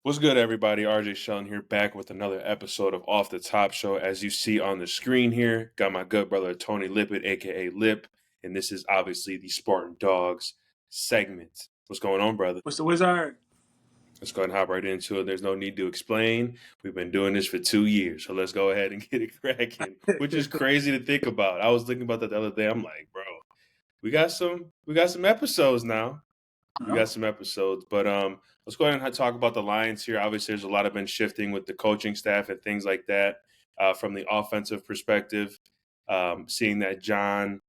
What's good, everybody? RJ Sheldon here, back with another episode of Off the Top Show. As you see on the screen here, got my good brother Tony Lippett, aka Lip, and this is obviously the SpartanDawgs segment. What's going on, brother? What's the wizard? Let's go ahead and hop right into it. There's no need to explain. We've been doing this for 2 years, so let's go ahead and get it cracking, which is crazy to think about. I was thinking about that the other day. I'm like, bro, we got some episodes now. We got some episodes, but let's go ahead and talk about the Lions here. Obviously, there's a lot of been shifting with the coaching staff and things like that. From the offensive perspective, seeing that John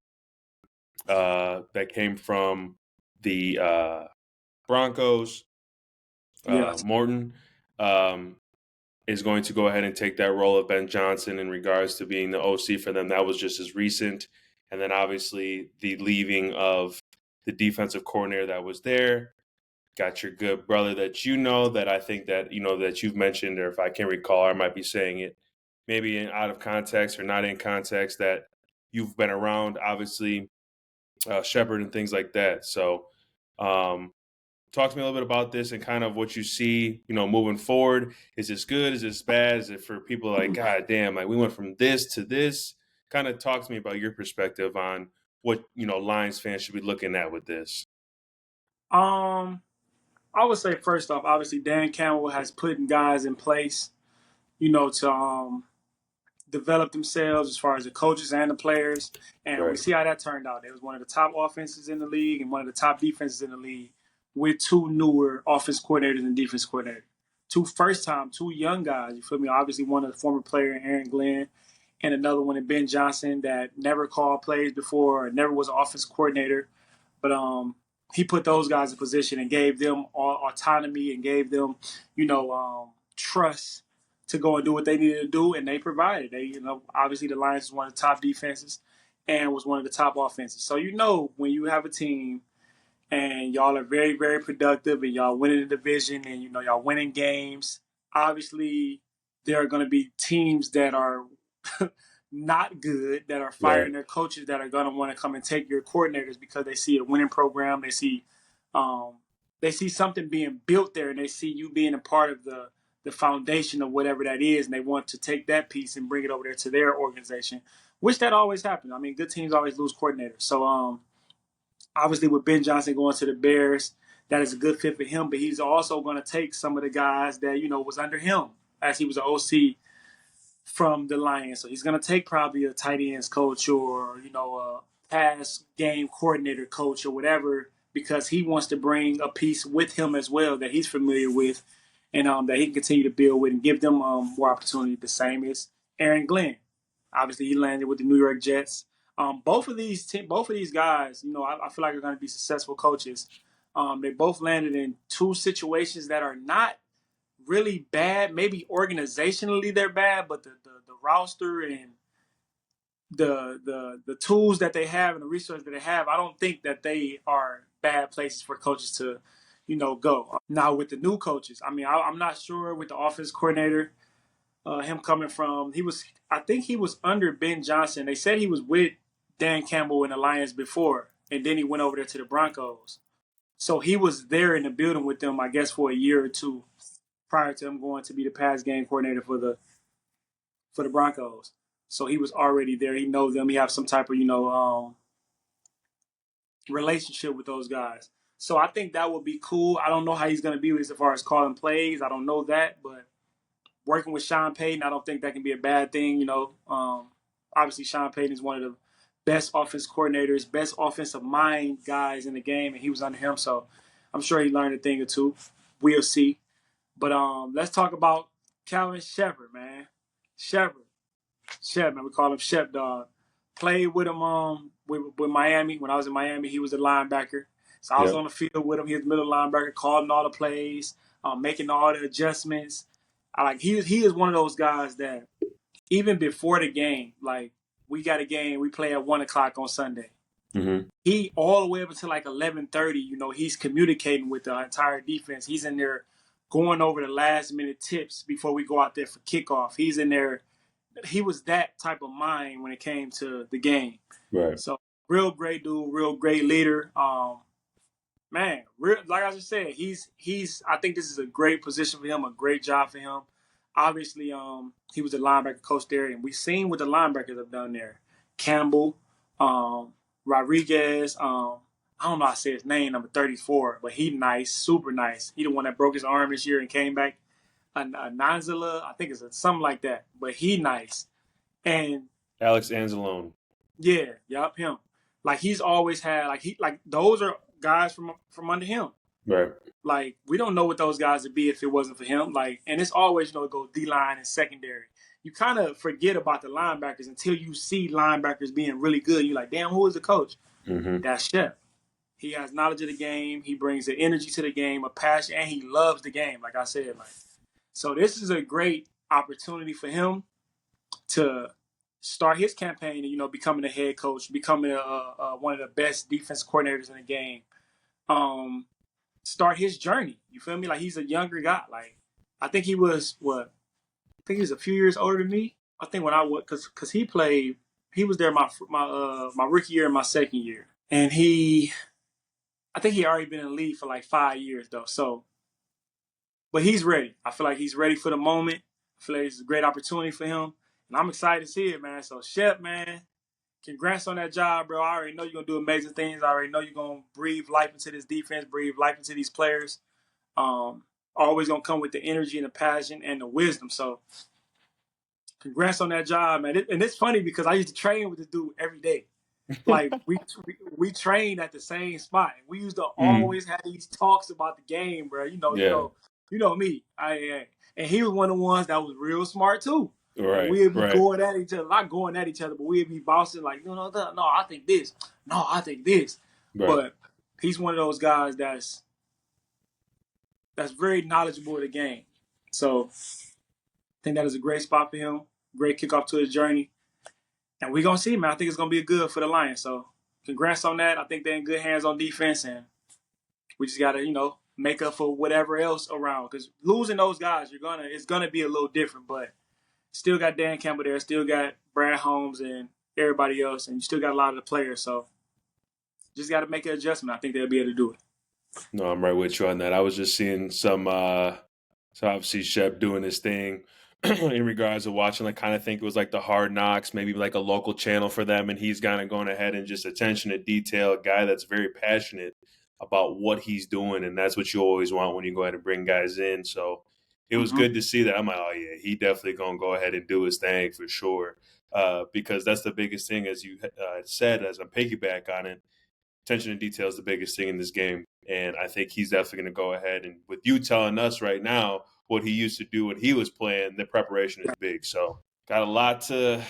that came from the Broncos, Yes. Morton, is going to go ahead and take that role of Ben Johnson in regards to being the OC for them. That was just as recent. And then obviously the leaving of the defensive coordinator that was there. Got your good brother that that I think that, that you've mentioned, or if I can recall, I might be saying it maybe out of context or not in context, that you've been around, obviously, Shepard and things like that. So talk to me a little bit about this and kind of what you see, moving forward. Is this good? Is this bad? Is it for people like, God damn, like we went from this to this? Kind of talk to me about your perspective on what, Lions fans should be looking at with this. I would say first off, obviously Dan Campbell has put guys in place, to develop themselves as far as the coaches and the players. And we Right. see how that turned out. It was one of the top offenses in the league and one of the top defenses in the league with two newer offense coordinators and defense coordinators. Two young guys, you feel me? Obviously one of the former player, Aaron Glenn, and another one in Ben Johnson that never called plays before or never was an offense coordinator. But he put those guys in position and gave them autonomy and gave them, trust to go and do what they needed to do, and they provided. Obviously the Lions was one of the top defenses and was one of the top offenses. So when you have a team and y'all are very, very productive and y'all winning the division and y'all winning games, obviously there are going to be teams that are not good, that are firing their coaches, that are going to want to come and take your coordinators because they see a winning program, they see something being built there, and they see you being a part of the foundation of whatever that is, and they want to take that piece and bring it over there to their organization, which that always happens. I mean, good teams always lose coordinators. So obviously with Ben Johnson going to the Bears, that is a good fit for him, but he's also going to take some of the guys that, was under him as he was an OC from the Lions. So he's going to take probably a tight ends coach or, a pass game coordinator coach or whatever, because he wants to bring a piece with him as well that he's familiar with and that he can continue to build with and give them more opportunity. The same as Aaron Glenn. Obviously, he landed with the New York Jets. Both of these guys, I feel like are going to be successful coaches. They both landed in two situations that are not really bad. Maybe organizationally they're bad, but the roster and the tools that they have and the resources that they have, I don't think that they are bad places for coaches to, go. Now with the new coaches, I mean, I'm not sure with the offense coordinator, him coming from, I think he was under Ben Johnson. They said he was with Dan Campbell in the Lions before, and then he went over there to the Broncos. So he was there in the building with them, I guess, for a year or two prior to him going to be the pass game coordinator for the Broncos. So he was already there. He knows them. He has some type of, relationship with those guys. So I think that would be cool. I don't know how he's going to be as far as calling plays. I don't know that, but working with Sean Payton, I don't think that can be a bad thing. Obviously Sean Payton is one of the best offense coordinators, best offensive mind guys in the game, and he was under him. So I'm sure he learned a thing or two. We'll see. But let's talk about Calvin Shepard, man. Shep, man. We call him Shep Dog. Played with him with Miami. When I was in Miami, he was a linebacker. So I was on the field with him. He was middle linebacker, calling all the plays, making all the adjustments. He is one of those guys that even before the game, like we got a game, we play at 1:00 on Sunday. Mm-hmm. He all the way up until like 11:30, he's communicating with the entire defense. He's in there going over the last minute tips before we go out there for kickoff. He's in there. He was that type of mind when it came to the game. Right. So real great dude, real great leader. man, like I just said, he's. I think this is a great position for him, a great job for him. Obviously, he was a linebacker coach there, and we've seen what the linebackers have done there. Campbell, Rodriguez, I don't know how to say his name, number 34, but he nice, super nice. He the one that broke his arm this year and came back. A Nanzala, I think it's something like that, but he nice. And Alex Anzalone. yeah, yup, him. Like he's always had like those are guys from under him. Right. Like we don't know what those guys would be if it wasn't for him. Like, and it's always it goes D line and secondary. You kind of forget about the linebackers until you see linebackers being really good. You're like, damn, who is the coach? Mm-hmm. That's Shep. He has knowledge of the game. He brings the energy to the game, a passion, and he loves the game. Like I said, so this is a great opportunity for him to start his campaign and becoming a head coach, becoming one of the best defense coordinators in the game. Start his journey. You feel me? Like he's a younger guy. Like I think he was what? I think he was a few years older than me. I think when I was because he was there my rookie year and my second year, and I think he already been in the league for like 5 years though. So, but he's ready. I feel like he's ready for the moment. I feel like it's a great opportunity for him, and I'm excited to see it, man. So, Shep, man, congrats on that job, bro. I already know you're gonna do amazing things. I already know you're gonna breathe life into this defense, breathe life into these players. Always gonna come with the energy and the passion and the wisdom. So, congrats on that job, man. And it's funny because I used to train with this dude every day. Like we trained at the same spot. We used to always have these talks about the game, bro. You know me. And he was one of the ones that was real smart too. Right. And we'd be going at each other, not going at each other, but we'd be bouncing like, no, I think this. No, I think this. Right. But he's one of those guys that's very knowledgeable of the game. So I think that is a great spot for him. Great kickoff to his journey. And we're going to see, man. I think it's going to be good for the Lions. So congrats on that. I think they're in good hands on defense. And we just got to, make up for whatever else around. Because losing those guys, it's going to be a little different. But still got Dan Campbell there. Still got Brad Holmes and everybody else. And you still got a lot of the players. So just got to make an adjustment. I think they'll be able to do it. No, I'm right with you on that. I was just seeing some so obviously Shep doing his thing in regards to watching, like kind of think it was like the Hard Knocks, maybe like a local channel for them. And he's kind of going ahead and just attention to detail, a guy that's very passionate about what he's doing. And that's what you always want when you go ahead and bring guys in. So it was good to see that. I'm like, oh yeah, he definitely going to go ahead and do his thing for sure. Because that's the biggest thing, as you said, as I'm piggyback on it, attention to detail is the biggest thing in this game. And I think he's definitely going to go ahead and with you telling us right now what he used to do when he was playing, the preparation is big. So got a lot to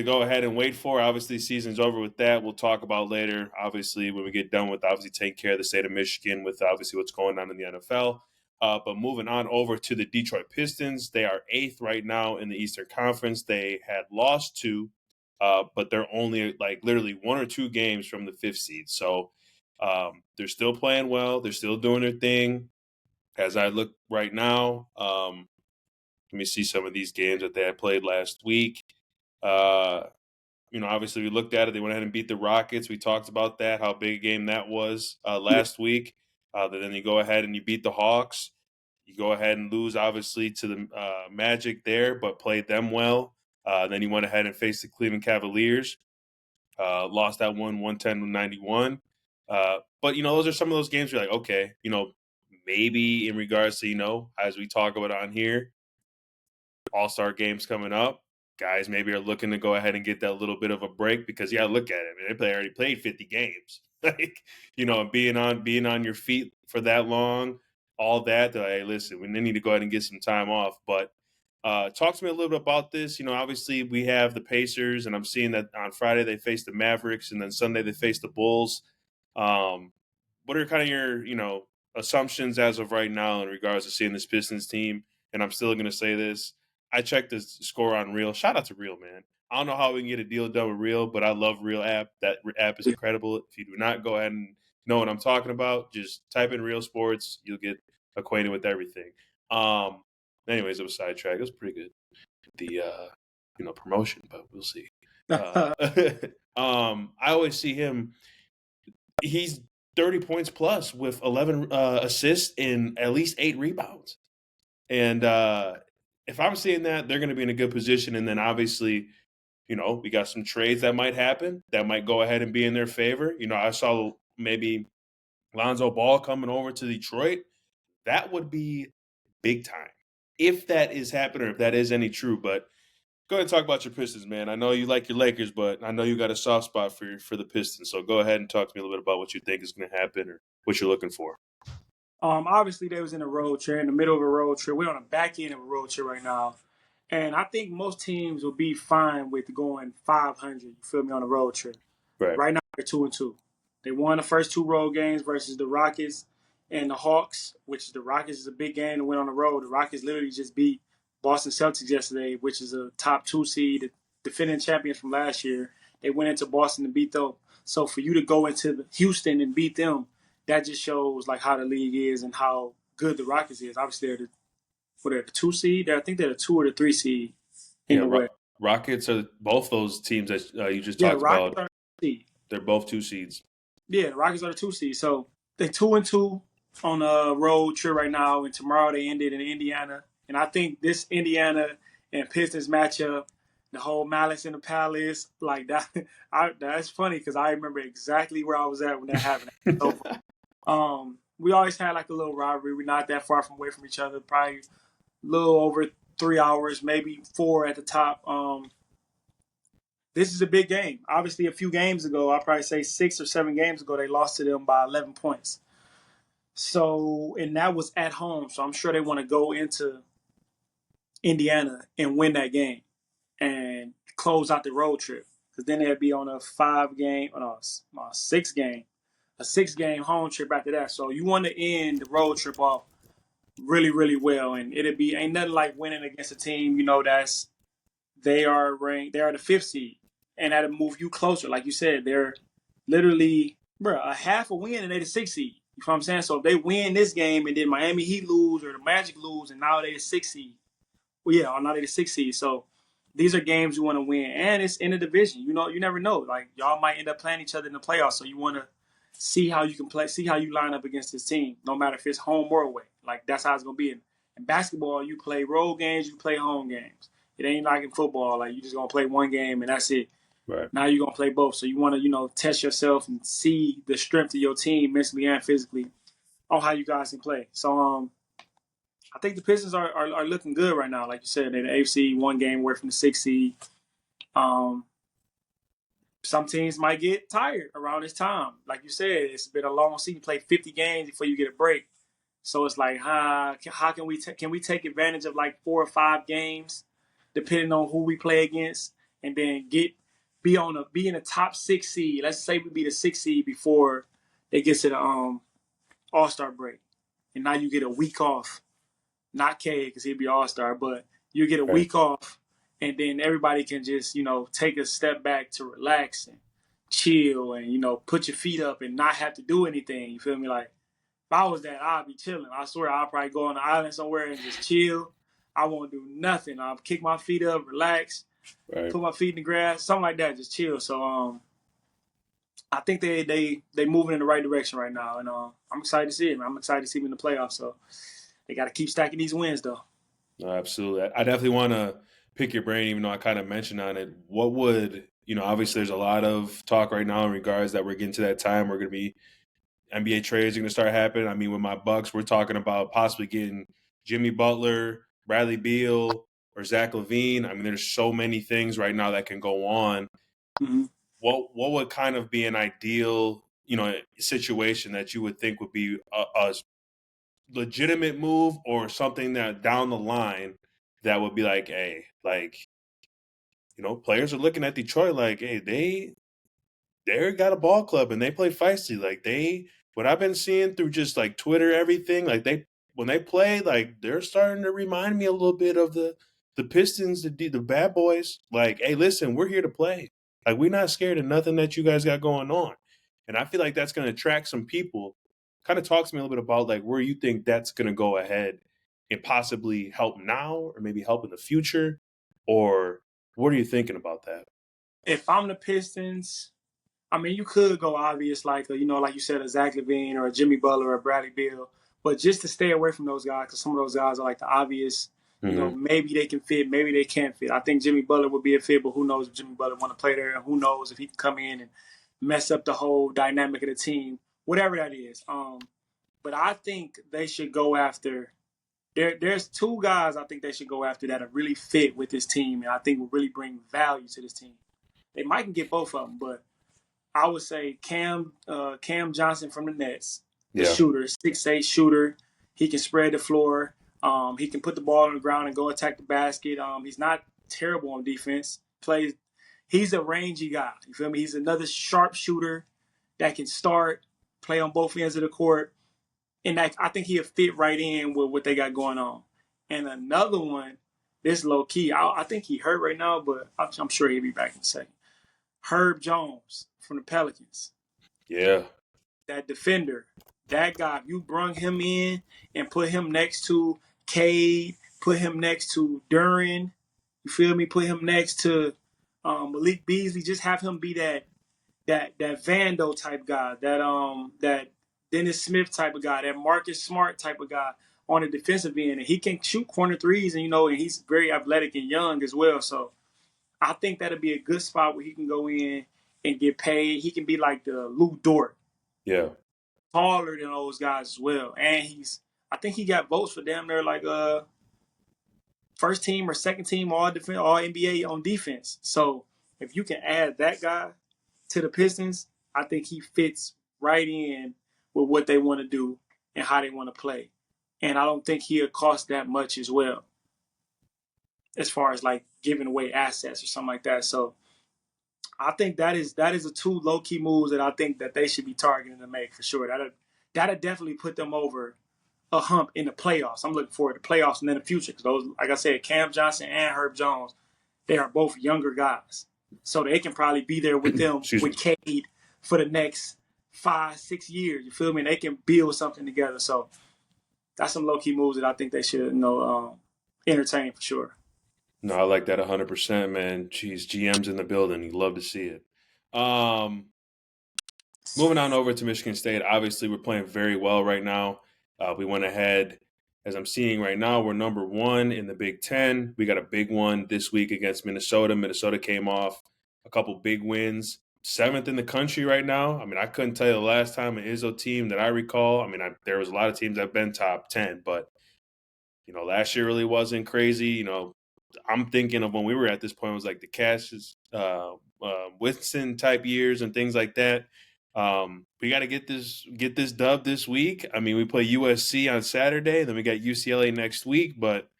go ahead and wait for. Obviously, season's over with that. We'll talk about later, obviously, when we get done with obviously taking care of the state of Michigan with obviously what's going on in the NFL. But moving on over to the Detroit Pistons, they are 8th right now in the Eastern Conference. They had lost 2, but they're only like literally 1 or 2 games from the 5th seed. So they're still playing well. They're still doing their thing. As I look right now, let me see some of these games that they had played last week. Obviously we looked at it. They went ahead and beat the Rockets. We talked about that, how big a game that was last week. Then you go ahead and you beat the Hawks. You go ahead and lose, obviously, to the Magic there, but played them well. Then you went ahead and faced the Cleveland Cavaliers. Lost that one, 110-91. But, those are some of those games where you're like, okay, maybe in regards to, as we talk about on here, all-star games coming up, guys maybe are looking to go ahead and get that little bit of a break because, look at it. I mean, they already played 50 games. Being on your feet for that long, all that, they're like, hey, listen, we need to go ahead and get some time off. But talk to me a little bit about this. Obviously we have the Pacers, and I'm seeing that on Friday they face the Mavericks, and then Sunday they face the Bulls. What are kind of your, assumptions as of right now in regards to seeing this Pistons team? And I'm still going to say this. I checked the score on Reel. Shout out to Reel, man. I don't know how we can get a deal done with Reel, but I love Reel app. That app is incredible. If you do not go ahead and know what I'm talking about, just type in Reel Sports. You'll get acquainted with everything. Anyways, it was sidetrack. It was pretty good. The promotion, but we'll see. I always see him. He's 30 points plus with 11 assists and at least 8 rebounds. And if I'm seeing that, they're going to be in a good position. And then obviously, we got some trades that might happen that might go ahead and be in their favor. I saw maybe Lonzo Ball coming over to Detroit. That would be big time if that is happening or if that is any true. But go ahead and talk about your Pistons, man. I know you like your Lakers, but I know you got a soft spot for the Pistons. So go ahead and talk to me a little bit about what you think is going to happen or what you're looking for. Obviously, they was in a road trip, in the middle of a road trip. We're on the back end of a road trip right now. And I think most teams will be fine with going 500, you feel me, on a road trip. Right now, they're 2-2. They won the first 2 road games versus the Rockets and the Hawks, which the Rockets is a big game to win on the road. The Rockets literally just beat Boston Celtics yesterday, which is a top 2 seed, the defending champions from last year. They went into Boston and beat them. So for you to go into Houston and beat them, that just shows like how the league is and how good the Rockets is. Obviously, they're the 2 seed. I think they're the 2 or the 3 seed in the West. Rockets are both those teams that you just Yeah, talked Rockets about. are the seed. They're both 2 seeds. Yeah, the Rockets are the 2 seed. So they're 2-2 on a road trip right now, and tomorrow they ended in Indiana. And I think this Indiana and Pistons matchup, the whole Malice in the Palace, like that, that's funny because I remember exactly where I was at when that happened. So, we always had like a little rivalry. We're not that far away from each other, probably a little over 3 hours, maybe 4 at the top. This is a big game. Obviously, a few games ago, I'll probably say 6 or 7 games ago, they lost to them by 11 points. So, and that was at home. So I'm sure they want to go into Indiana and win that game and close out the road trip. Because then they'd be on a 6-game home trip after that. So you want to end the road trip off really, really well. And ain't nothing like winning against a team, they are ranked, they are the 5th seed. And that'll move you closer. Like you said, they're literally, a half a win and they're the 6th seed. You know what I'm saying? So if they win this game and then Miami Heat lose or the Magic lose and now they're the 6th seed. Well, yeah, now they're the 6th seed. So these are games you want to win. And it's in the division. You never know. Like, y'all might end up playing each other in the playoffs. So you want to see how you can play, see how you line up against this team, no matter if it's home or away. Like, that's how it's going to be. In basketball, you play road games, you play home games. It ain't like in football. Like, you just going to play one game and that's it. Right. Now you're going to play both. So you want to, test yourself and see the strength of your team mentally and physically on how you guys can play. So I think the Pistons are looking good right now. Like you said, they're the 8th seed, 1 game away from the 6th seed. Some teams might get tired around this time. Like you said, it's been a long season. You play 50 games before you get a break. So it's like, how can we take advantage of like 4 or 5 games, depending on who we play against, and then be in the top 6 seed. Let's say we be the 6th seed before they get to the All-Star break, and now you get a week off. Not K because he'd be All-Star, but you get a week off, and then everybody can just take a step back to relax and chill, and put your feet up and not have to do anything. You feel me? Like, if I was that, I'd be chilling. I swear, I'd probably go on the island somewhere and just chill. I won't do nothing. I'll kick my feet up, relax, put my feet in the grass, something like that, just chill. So I think they moving in the right direction right now, and I'm excited to see it, man. I'm excited to see them in the playoffs. So they got to keep stacking these wins, though. No, absolutely. I definitely want to pick your brain, even though I kind of mentioned on it. What would, obviously there's a lot of talk right now in regards that we're getting to that time. We're going to be NBA trades are going to start happening. I mean, with my Bucks, we're talking about possibly getting Jimmy Butler, Bradley Beal, or Zach LaVine. I mean, there's so many things right now that can go on. Mm-hmm. What would kind of be an ideal, situation that you would think would be a legitimate move or something that down the line that would be like, hey, like, players are looking at Detroit like, hey, they got a ball club and they play feisty. Like what I've been seeing through just like Twitter, everything, like when they play, like they're starting to remind me a little bit of the Pistons, the bad boys. Like, hey, listen, we're here to play. Like, we're not scared of nothing that you guys got going on. And I feel like that's going to attract some people. Kind of talk to me a little bit about like where you think that's going to go ahead and possibly help now or maybe help in the future, or what are you thinking about that? If I'm the Pistons, I mean, you could go obvious like like you said, a Zach LaVine or a Jimmy Butler or a Bradley Beal, but just to stay away from those guys because some of those guys are like the obvious. Mm-hmm. Maybe they can fit, maybe they can't fit. I think Jimmy Butler would be a fit, but who knows if Jimmy Butler want to play there, and who knows if he can come in and mess up the whole dynamic of the team, whatever that is. But I think they should go after. There's two guys I think they should go after that are really fit with this team, and I think will really bring value to this team. They might can get both of them, but I would say Cam Johnson from the Nets, the Yeah. shooter, 6'8" shooter. He can spread the floor. He can put the ball on the ground and go attack the basket. He's not terrible on defense. He's a rangy guy. You feel me? He's another sharp shooter that can start, play on both ends of the court. And I think he'll fit right in with what they got going on. And another one, this low key, I think he hurt right now, but I'm sure he'll be back in a second. Herb Jones from the Pelicans. Yeah. That defender, that guy, you brung him in and put him next to Cade, put him next to Duran, you feel me? Put him next to Malik Beasley. Just have him be that Vando type guy, that Dennis Smith type of guy, that Marcus Smart type of guy on the defensive end. And he can shoot corner threes, and and he's very athletic and young as well. So I think that'll be a good spot where he can go in and get paid. He can be like the Lou Dort. Yeah. Taller than those guys as well. And I think he got votes for damn near like first team or second team all NBA on defense. So if you can add that guy to the Pistons, I think he fits right in with what they want to do and how they want to play. And I don't think he'll cost that much as well, as far as like giving away assets or something like that. So I think that is the two low key moves that I think that they should be targeting to make for sure. That'll definitely put them over a hump in the playoffs. I'm looking forward to playoffs and then the future because those, like I said, Cam Johnson and Herb Jones, they are both younger guys, so they can probably be there with them with Cade for the next 5-6 years. You feel me? And they can build something together. So that's some low key moves that I think they should entertain for sure. No, I like that 100%, man. Jeez, GM's in the building. You love to see it. Moving on over to Michigan State. Obviously, we're playing very well right now. We went ahead, as I'm seeing right now, we're number 1 in the Big Ten. We got a big one this week against Minnesota. Minnesota came off a couple big wins. 7th in the country right now. I mean, I couldn't tell you the last time an Izzo team that I recall. I mean, there was a lot of teams that have been top 10, but, last year really wasn't crazy. I'm thinking of when we were at this point, it was like the Cassius Winston type years and things like that. We got to get this dub this week. I mean, we play USC on Saturday, then we got UCLA next week, but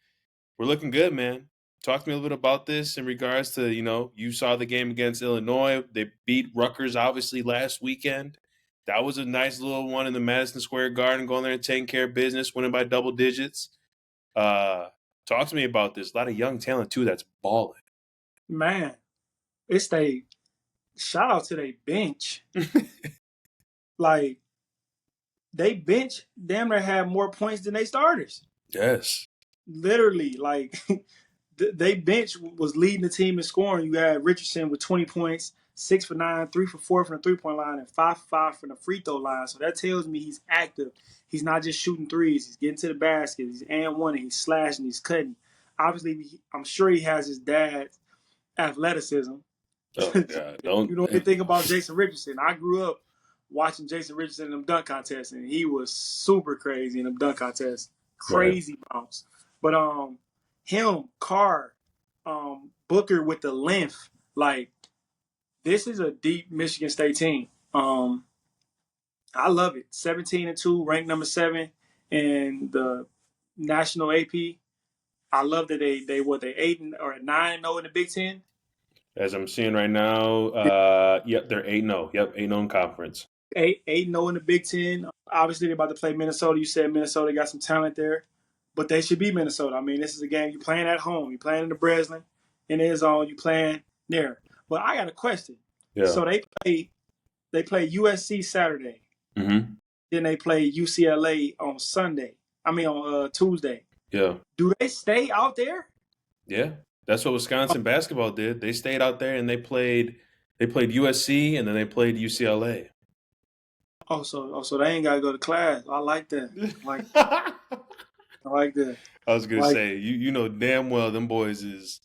we're looking good, man. Talk to me a little bit about this in regards to, you saw the game against Illinois. They beat Rutgers, obviously, last weekend. That was a nice little one in the Madison Square Garden, going there and taking care of business, winning by double digits. Talk to me about this. A lot of young talent, too, that's balling. Man, shout out to their bench. Like, they bench damn near had more points than they starters. Yes. Literally, like, they bench was leading the team in scoring. You had Richardson with 20 points, 6 for 9, 3 for 4 from the three-point line, and 5 for 5 from the free throw line. So that tells me he's active. He's not just shooting threes. He's getting to the basket. He's and one, and he's slashing. He's cutting. Obviously, I'm sure he has his dad's athleticism. Oh, God. You know what they think about Jason Richardson. I grew up watching Jason Richardson in them dunk contests, and he was super crazy in them dunk contests. Crazy bounce. But him, Carr, Booker with the length, like, this is a deep Michigan State team. I love it. 17-2, ranked number 7 in the national AP. I love that they 8 or 9-0 in the Big Ten. As I'm seeing right now, yep, they're 8-0. Yep, 8-0 in conference. 8-0 in the Big Ten. Obviously, they're about to play Minnesota. You said Minnesota got some talent there, but they should be Minnesota. I mean, this is a game you're playing at home. You're playing in the Breslin, in the zone. You're playing there. But I got a question. Yeah. So they play USC Saturday. Mm-hmm. Then they play UCLA on Sunday. I mean on Tuesday. Yeah. Do they stay out there? Yeah. That's what Wisconsin basketball did. They stayed out there and they played They played USC and then they played UCLA. So they ain't got to go to class. I like that. I like that. I was gonna Like say, you know damn well them boys is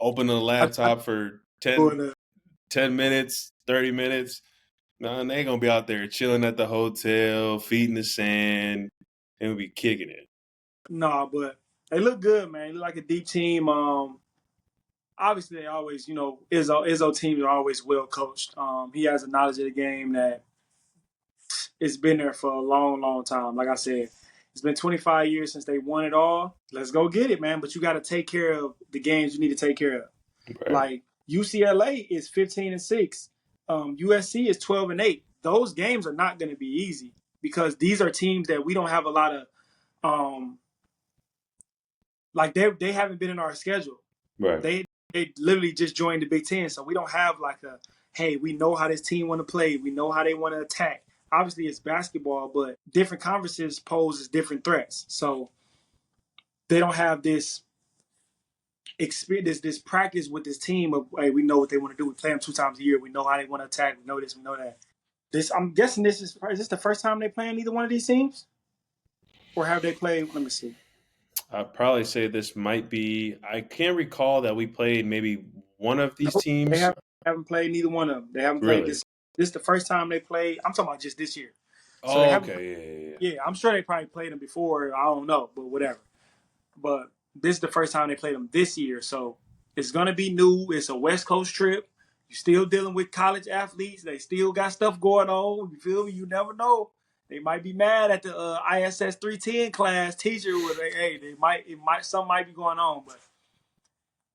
opening a I laptop for doing 10 minutes, 30 minutes. No, they ain't gonna be out there chilling at the hotel, feet in the sand, and be kicking it. nah, but they look good, man. They look like a deep team. Obviously they always, Izzo teams are always well coached. He has a knowledge of the game that it's been there for a long, long time. Like I said, it's been 25 years since they won it all. Let's go get it, man. But you got to take care of the games you need to take care of. Right. Like UCLA is 15-6, USC is 12-8. Those games are not going to be easy because these are teams that we don't have a lot of. Like they haven't been in our schedule. Right. They literally just joined the Big Ten, so we don't have like a hey, we know how this team want to play, we know how they want to attack. Obviously, it's basketball, but different conferences poses different threats. So they don't have this experience, this practice with this team of hey, we know what they want to do. We play them 2 times a year. We know how they want to attack. We know this. We know that. I'm guessing is this the first time they playing either one of these teams, or have they played? Let me see. I'd probably say this might be. I can't recall that we played maybe one of these teams. They haven't played neither one of them. They haven't played this. This is the first time they played. I'm talking about just this year. So they haven't. Okay. Yeah, I'm sure they probably played them before. I don't know, but whatever. But this is the first time they played them this year. So it's going to be new. It's a West Coast trip. You're still dealing with college athletes. They still got stuff going on. You feel me? You never know. They might be mad at the ISS 310 class teacher. Hey, something might be going on. But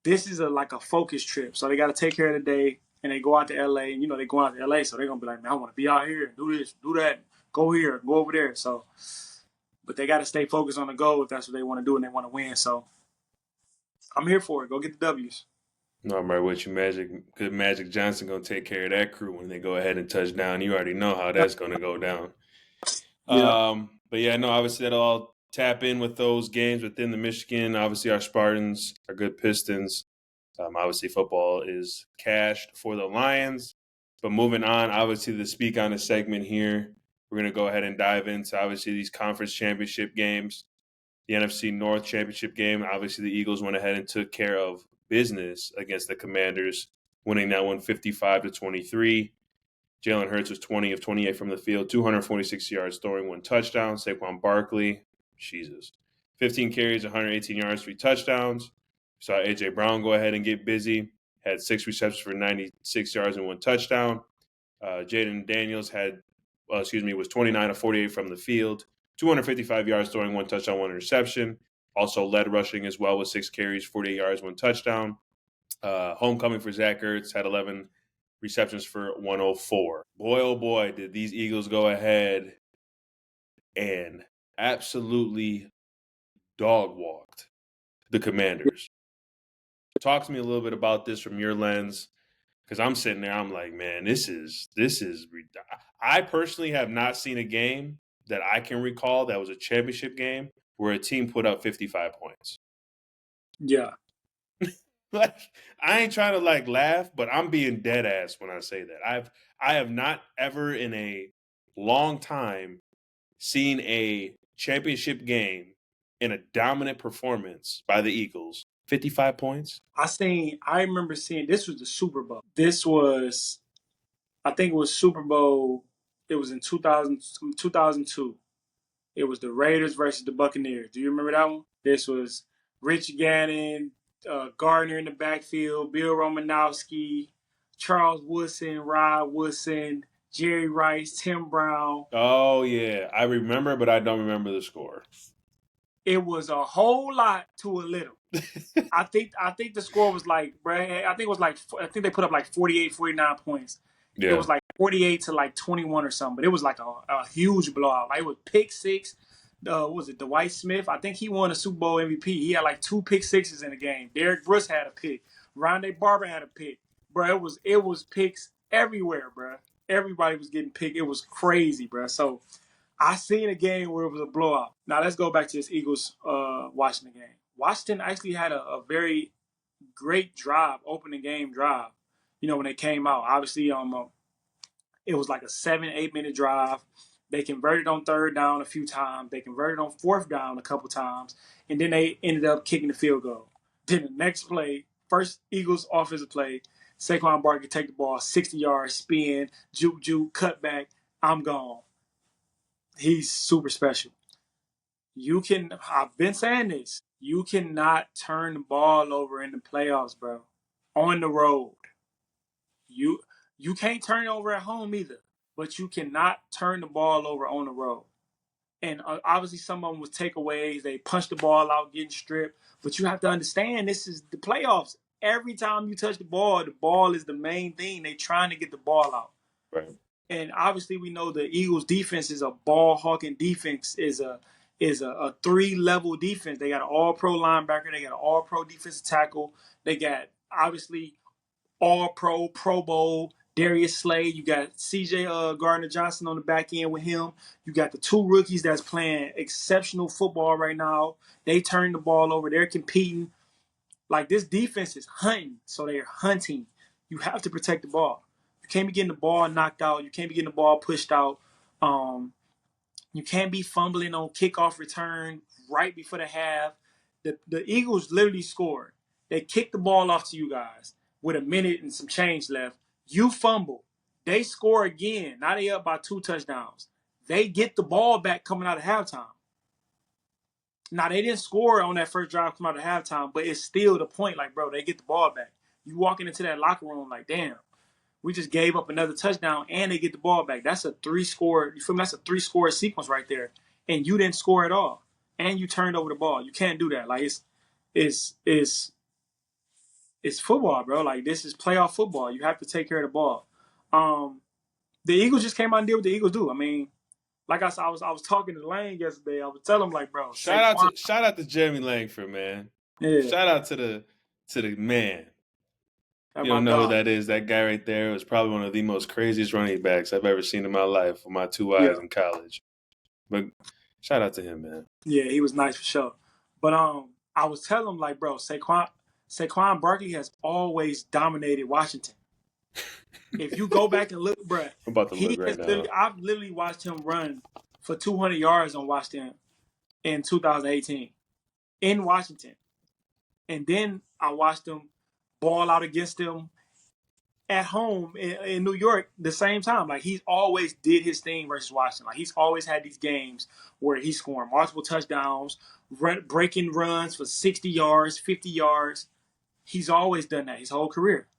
this is like a focus trip. So they got to take care of the day. And they go out to LA. And, they go out to LA. So they're going to be like, man, I want to be out here and do this, do that, go here, go over there. So, but they got to stay focused on the goal if that's what they want to do and they want to win. So I'm here for it. Go get the W's. No, I'm right with you. Magic Johnson going to take care of that crew when they go ahead and touch down. You already know how that's going to go down. Yeah. But yeah, no, obviously that'll all tap in with those games within the Michigan. Obviously our Spartans are good Pistons. Obviously football is cashed for the Lions. But moving on, obviously to speak on a segment here, we're going to go ahead and dive into obviously these conference championship games. The NFC North championship game, obviously the Eagles went ahead and took care of business against the Commanders, winning that one 55-23. Jalen Hurts was 20 of 28 from the field, 246 yards, throwing 1 touchdown. Saquon Barkley, 15 carries, 118 yards, 3 touchdowns. Saw A.J. Brown go ahead and get busy, had 6 receptions for 96 yards and 1 touchdown. Jaden Daniels was 29 of 48 from the field, 255 yards, throwing 1 touchdown, 1 interception. Also led rushing as well with 6 carries, 48 yards, 1 touchdown. Homecoming for Zach Ertz had 11 receptions for 104. Boy, oh boy, did these Eagles go ahead and absolutely dog-walked the Commanders. Talk to me a little bit about this from your lens, because I'm sitting there, I'm like, man, this is. I personally have not seen a game that I can recall that was a championship game where a team put up 55 points. Yeah. Like, I ain't trying to laugh, but I'm being dead ass when I say that. I have not ever in a long time seen a championship game in a dominant performance by the Eagles. 55 points. I remember seeing this was the Super Bowl. I think it was Super Bowl. It was in 2002. It was the Raiders versus the Buccaneers. Do you remember that one? This was Rich Gannon, Gardner in the backfield, Bill Romanowski, Charles Woodson, Rod Woodson, Jerry Rice, Tim Brown. Oh, yeah. I remember, but I don't remember the score. It was a whole lot to a little. I think the score was I think they put up 48, 49 points. Yeah. It was 48 to 21 or something, but it was a huge blowout. It was pick six. What was it, Dwight Smith? I think he won a Super Bowl MVP. He had 2 pick sixes in the game. Derek Bruce had a pick. Rondé Barber had a pick. Bro, it was picks everywhere, bro. Everybody was getting picked. It was crazy, bro. So I seen a game where it was a blowout. Now let's go back to this Eagles Washington game. Washington actually had a very great drive, opening game drive. when they came out. Obviously, it was like a 7-8 minute drive. They converted on third down a few times. They converted on fourth down a couple times, and then they ended up kicking the field goal. Then the next play, first Eagles offensive play, Saquon Barkley take the ball 60 yards, spin, juke, cut back. I'm gone. He's super special. I've been saying this, you cannot turn the ball over in the playoffs, bro. On the road. You can't turn it over at home either, but you cannot turn the ball over on the road. And obviously some of them was takeaways. They punched the ball out, getting stripped. But you have to understand, this is the playoffs. Every time you touch the ball is the main thing. They trying to get the ball out. Right. And obviously we know the Eagles defense is a ball hawking defense, is a 3-level defense. They got an all-pro linebacker. They got an all-pro defensive tackle. They got, obviously, all-pro, Pro Bowl, Darius Slay. You got C.J. Gardner-Johnson on the back end with him. You got the 2 rookies that's playing exceptional football right now. They turn the ball over. They're competing. Like, this defense is hunting, so they're hunting. You have to protect the ball. You can't be getting the ball knocked out. You can't be getting the ball pushed out. You can't be fumbling on kickoff return right before the half. The Eagles literally scored. They kicked the ball off to you guys with a minute and some change left. You fumble. They score again. Now they up by 2 touchdowns. They get the ball back coming out of halftime. Now, they didn't score on that first drive coming out of halftime, but it's still the point. Like, bro, they get the ball back. You walking into that locker room like, damn, we just gave up another touchdown and they get the ball back. That's a 3-score, you feel me? That's a 3-score sequence right there. And you didn't score at all. And you turned over the ball. You can't do that. Like, it's football, bro. Like, this is playoff football. You have to take care of the ball. The Eagles just came out and did what the Eagles do. I mean, like I said, I was talking to Lane yesterday. I was telling him, like, bro, shout out to Jeremy Langford, man. Yeah. Shout out to the man. You don't know who that is. That guy right there was probably one of the most craziest running backs I've ever seen in my life with my 2 eyes in college. But shout out to him, man. Yeah, he was nice for sure. But I was telling him, like, bro, Saquon Barkley has always dominated Washington. If you go back and look, bro, I'm about to look right now. I've literally watched him run for 200 yards on Washington in 2018 in Washington. And then I watched him ball out against him at home in New York the same time. Like, he's always did his thing versus Washington. Like, he's always had these games where he's scoring multiple touchdowns, breaking runs for 60 yards, 50 yards. He's always done that his whole career.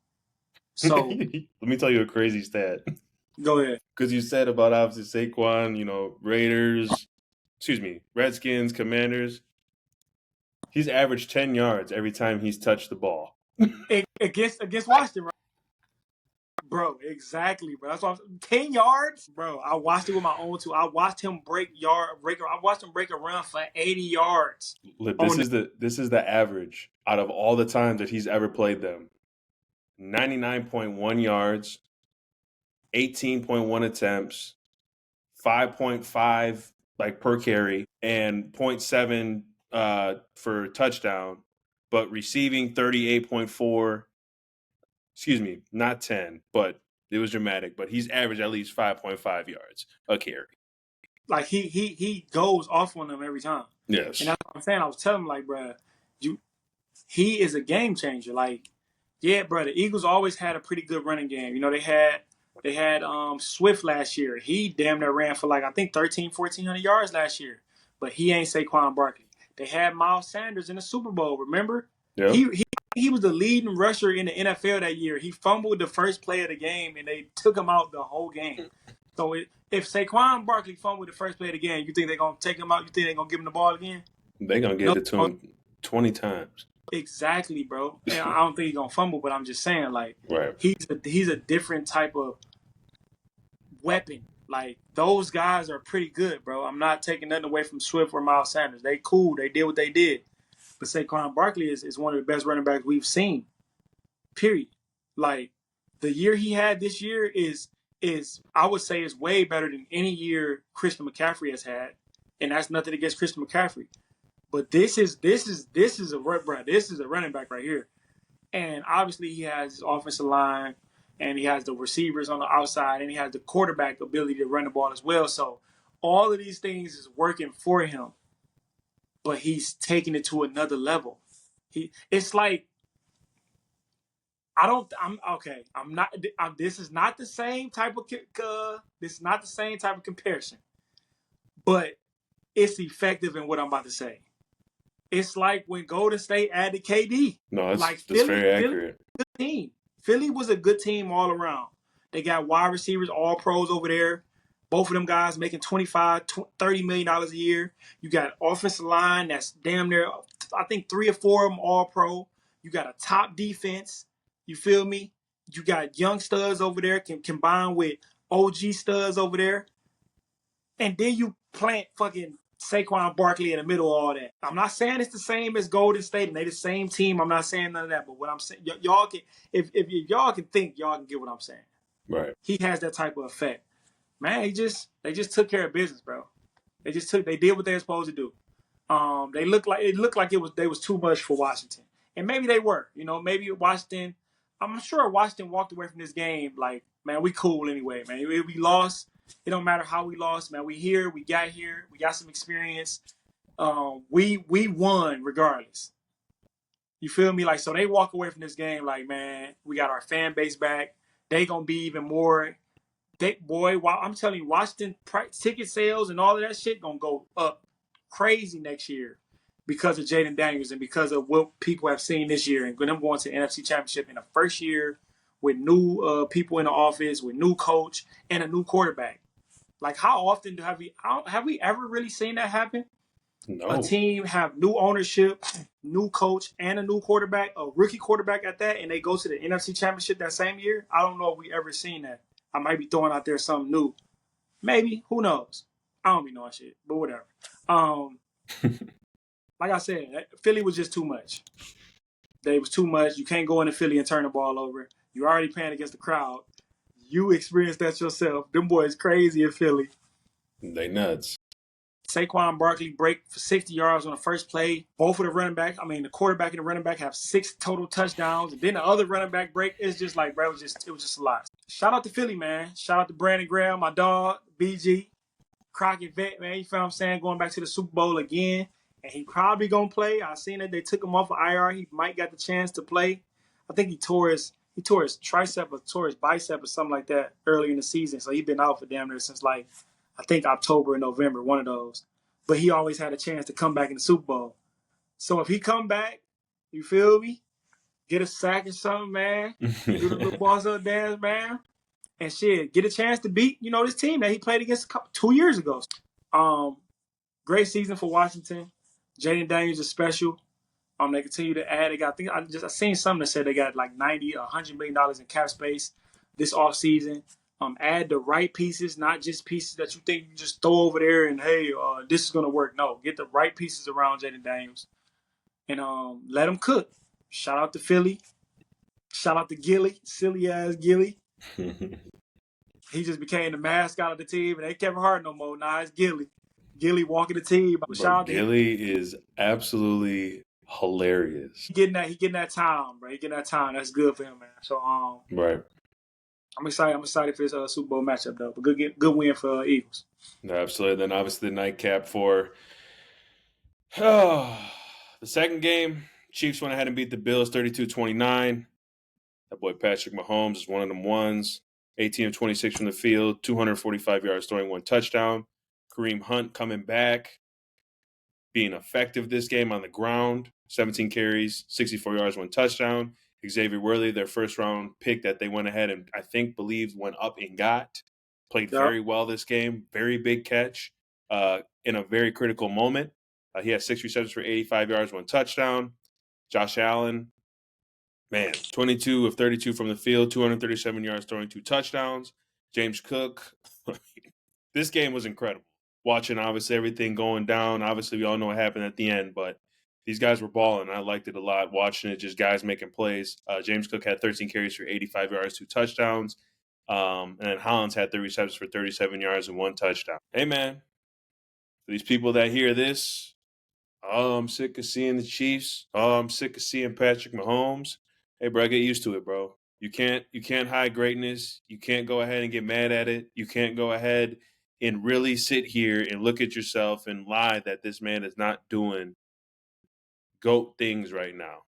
So let me tell you a crazy stat. Go ahead. Because you said about obviously Saquon, Redskins, Commanders. He's averaged 10 yards every time he's touched the ball. Against Washington, right? Bro, exactly, bro. That's why 10 yards, bro. I watched it with my own 2. I watched him break a run for 80 yards. This is the average out of all the times that he's ever played them. 99.1 yards, 18.1 attempts, 5.5 like per carry, and 0.7 for touchdown, but receiving 38.4. Excuse me, not 10, but it was dramatic. But he's averaged at least 5.5 yards a carry. Like, he goes off on them every time. Yes, and that's what I'm saying. I was telling him, like, bro, he is a game changer. Like, yeah, bro, the Eagles always had a pretty good running game. They had Swift last year. He damn near ran for, like, I think 1,400 yards last year. But he ain't Saquon Barkley. They had Miles Sanders in the Super Bowl, remember? Yep. He was the leading rusher in the NFL that year. He fumbled the first play of the game, and they took him out the whole game. So if Saquon Barkley fumbled the first play of the game, you think they're going to take him out? You think they're going to give him the ball again? They're going to give it to him 20 times. Exactly, bro. And I don't think he's going to fumble, but I'm just saying, like, right. He's a different type of weapon. Like, those guys are pretty good, bro. I'm not taking nothing away from Swift or Miles Sanders. They cool. They did what they did. But Saquon Barkley is one of the best running backs we've seen, period. Like, the year he had this year is I would say is way better than any year Christian McCaffrey has had. And that's nothing against Christian McCaffrey. But this is a running back right here. And obviously he has his offensive line. and he has the receivers on the outside, and he has the quarterback ability to run the ball as well. So all of these things is working for him, but he's taking it to another level. It's like I'm okay. I'm not. This is not the same type of. This is not the same type of comparison, but it's effective in what I'm about to say. It's like when Golden State added KD. No, like that's very accurate. Good team. Philly was a good team all around. They got wide receivers, all pros over there. Both of them guys making $25, $30 million a year. You got offensive line that's damn near, I think 3 or 4 of them all pro. You got a top defense. You feel me? You got young studs over there combined with OG studs over there. And then you plant fucking Saquon Barkley in the middle of all that. I'm not saying it's the same as Golden State and they the same team. I'm not saying none of that. But what I'm saying, y'all can, if y'all can think, y'all can get what I'm saying. Right. He has that type of effect. Man, they just took care of business, bro. They did what they were supposed to do. It looked like they was too much for Washington. And maybe they were. Maybe Washington, I'm sure Washington walked away from this game like, man, we cool anyway, man. If we lost, it don't matter how we lost, man. We got some experience. We won regardless. You feel me? Like, so they walk away from this game like, man, we got our fan base back. They gonna be even more. I'm telling you, Washington ticket sales and all of that shit gonna go up crazy next year because of Jaden Daniels and because of what people have seen this year and them going to the NFC Championship in the first year with new people in the office, with new coach and a new quarterback. Like, how often have we ever really seen that happen? No. A team have new ownership, new coach, and a new quarterback, a rookie quarterback at that, and they go to the NFC Championship that same year? I don't know if we ever seen that. I might be throwing out there something new. Maybe. Who knows? I don't be knowing shit, but whatever. Like I said, Philly was just too much. They was too much. You can't go into Philly and turn the ball over. You're already playing against the crowd. You experienced that yourself. Them boys crazy in Philly. They nuts. Saquon Barkley break for 60 yards on the first play. Both of the quarterback and the running back have 6 total touchdowns. And then the other running back break. It's just like, bro, it was just a lot. Shout out to Philly, man. Shout out to Brandon Graham, my dog, BG, Crockett Vet, man. You feel what I'm saying? Going back to the Super Bowl again. And he probably going to play. I seen that they took him off of IR. He might got the chance to play. I think he tore his tricep or tore his bicep or something like that early in the season. So he's been out for damn near since like, I think October and November, one of those. But he always had a chance to come back in the Super Bowl. So if he come back, you feel me? Get a sack or something, man. Do the little boss up dance, man. And shit, get a chance to beat, this team that he played against 2 years ago. Great season for Washington. Jaden Daniels is special. They continue to add. I seen something that said they got like $90, $100 million in cap space this offseason. Add the right pieces, not just pieces that you think you just throw over there and, hey, this is going to work. No, get the right pieces around Jaden Daniels and let him cook. Shout out to Philly. Shout out to Gilly, silly-ass Gilly. He just became the mascot of the team. It ain't Kevin Hart no more. Nah, it's Gilly. Gilly walking the team. Shout out to Gilly is absolutely hilarious. He getting that time, bro. He getting that time. That's good for him, man. So, right. I'm excited for this Super Bowl matchup, though. But good win for Eagles. No, absolutely. Then obviously the nightcap for the second game. Chiefs went ahead and beat the Bills 32-29. That boy Patrick Mahomes is one of them ones. 18 of 26 from the field, 245 yards, throwing 1 touchdown. Kareem Hunt coming back, being effective this game on the ground. 17 carries, 64 yards, 1 touchdown. Xavier Worthy, their first-round pick that they went ahead and believed went up and got. Played very well this game. Very big catch in a very critical moment. He had 6 receptions for 85 yards, 1 touchdown. Josh Allen, man, 22 of 32 from the field, 237 yards, throwing 2 touchdowns. James Cook, this game was incredible. Watching, obviously, everything going down. Obviously, we all know what happened at the end, but these guys were balling. I liked it a lot, watching it, just guys making plays. James Cook had 13 carries for 85 yards, 2 touchdowns. And then Hollins had 3 receptions for 37 yards and 1 touchdown. Hey, man, for these people that hear this, I'm sick of seeing the Chiefs. I'm sick of seeing Patrick Mahomes. Hey, bro, get used to it, bro. You can't hide greatness. You can't go ahead and get mad at it. You can't go ahead and really sit here and look at yourself and lie that this man is not doing GOAT things right now.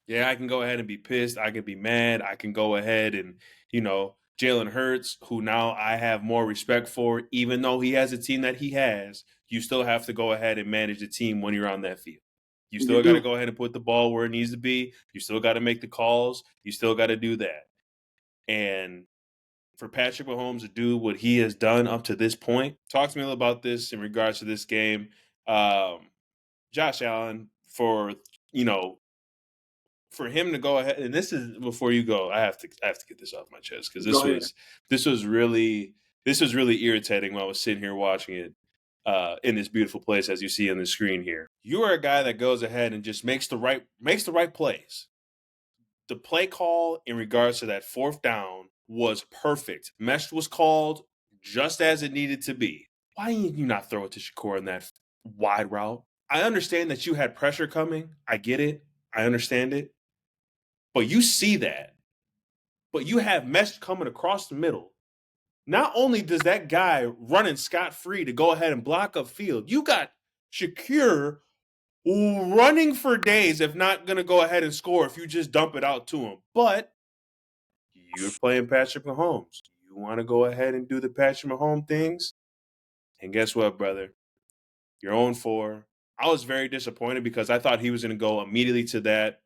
Yeah, I can go ahead and be pissed. I can be mad. I can go ahead and, Jalen Hurts, who now I have more respect for, even though he has a team that he has, you still have to go ahead and manage the team when you're on that field. You still got to go ahead and put the ball where it needs to be. You still got to make the calls. You still got to do that. And for Patrick Mahomes to do what he has done up to this point, talk to me a little about this in regards to this game. Josh Allen, for him to go ahead, and this is before you go, I have to get this off my chest because this was really irritating when I was sitting here watching it in this beautiful place as you see on the screen here. You are a guy that goes ahead and just makes the right plays. The play call in regards to that fourth down was perfect. Mesh was called just as it needed to be. Why didn't you not throw it to Shakur in that wide route? I understand that you had pressure coming. I get it. I understand it. But you see that. But you have Mesh coming across the middle. Not only does that guy running scot-free to go ahead and block up field, you got Shakur running for days, if not going to go ahead and score if you just dump it out to him. But you're playing Patrick Mahomes. You want to go ahead and do the Patrick Mahomes things. And guess what, brother? You're 0-4. I was very disappointed because I thought he was going to go immediately to that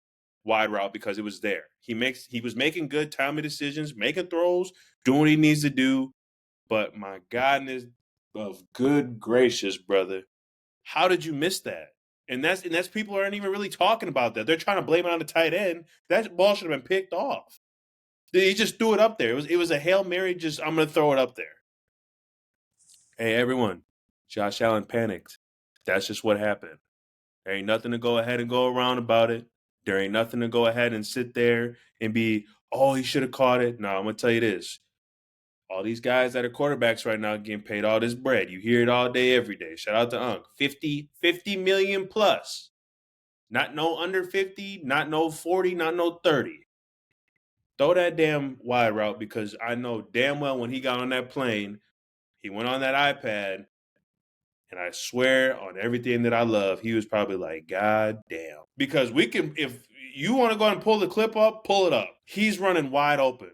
wide route because it was there. He was making good timely decisions, making throws, doing what he needs to do. But my goodness of good gracious, brother, how did you miss that? And that's people aren't even really talking about that. They're trying to blame it on the tight end. That ball should have been picked off. He just threw it up there. It was a Hail Mary, just I'm going to throw it up there. Hey, everyone, Josh Allen panicked. That's just what happened. There ain't nothing to go ahead and go around about it. There ain't nothing to go ahead and sit there and be, oh, he should have caught it. No, I'm going to tell you this. All these guys that are quarterbacks right now getting paid all this bread. You hear it all day, every day. Shout out to Unc. 50 million plus. Not no under 50, not no 40, not no 30. Throw that damn wide route because I know damn well when he got on that plane, he went on that iPad, and I swear on everything that I love, he was probably like, God damn. Because we can, if you want to go and pull the clip up, pull it up. He's running wide open.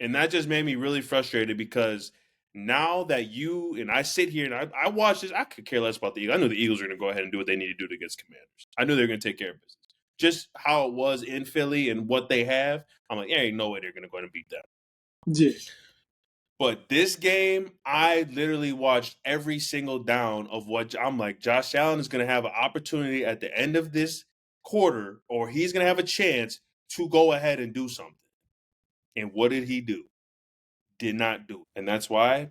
And that just made me really frustrated because now that you and I sit here and I watch this, I could care less about the Eagles. I knew the Eagles were going to go ahead and do what they need to do against Commanders. I knew they were going to take care of business. Just how it was in Philly and what they have, I'm like, there ain't no way they're going to go ahead and beat them. Yeah. But this game, I literally watched every single down of what I'm like, Josh Allen is going to have an opportunity at the end of this quarter, or he's going to have a chance to go ahead and do something. And what did he do? Did not do it. And that's why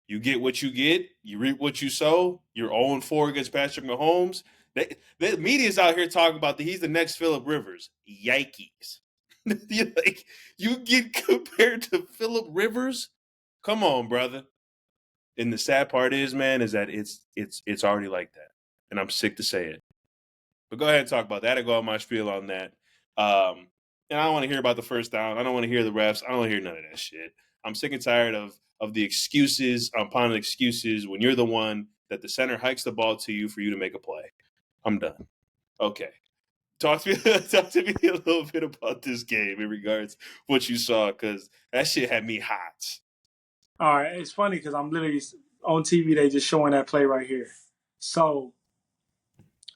you get what you get. You reap what you sow. You're 0-4 against Patrick Mahomes. The media's out here talking about that he's the next Phillip Rivers. Yikes. You get compared to Phillip Rivers? Come on, brother. And the sad part is, man, is that it's already like that. And I'm sick to say it. But go ahead and talk about that. I go on my spiel on that. And I don't want to hear about the first down. I don't want to hear the refs. I don't want to hear none of that shit. I'm sick and tired of the excuses upon excuses when you're the one that the center hikes the ball to you for you to make a play. I'm done. Okay. Talk to me a little bit about this game in regards to what you saw, because that shit had me hot. All right. It's funny because I'm literally on TV. They just showing that play right here. So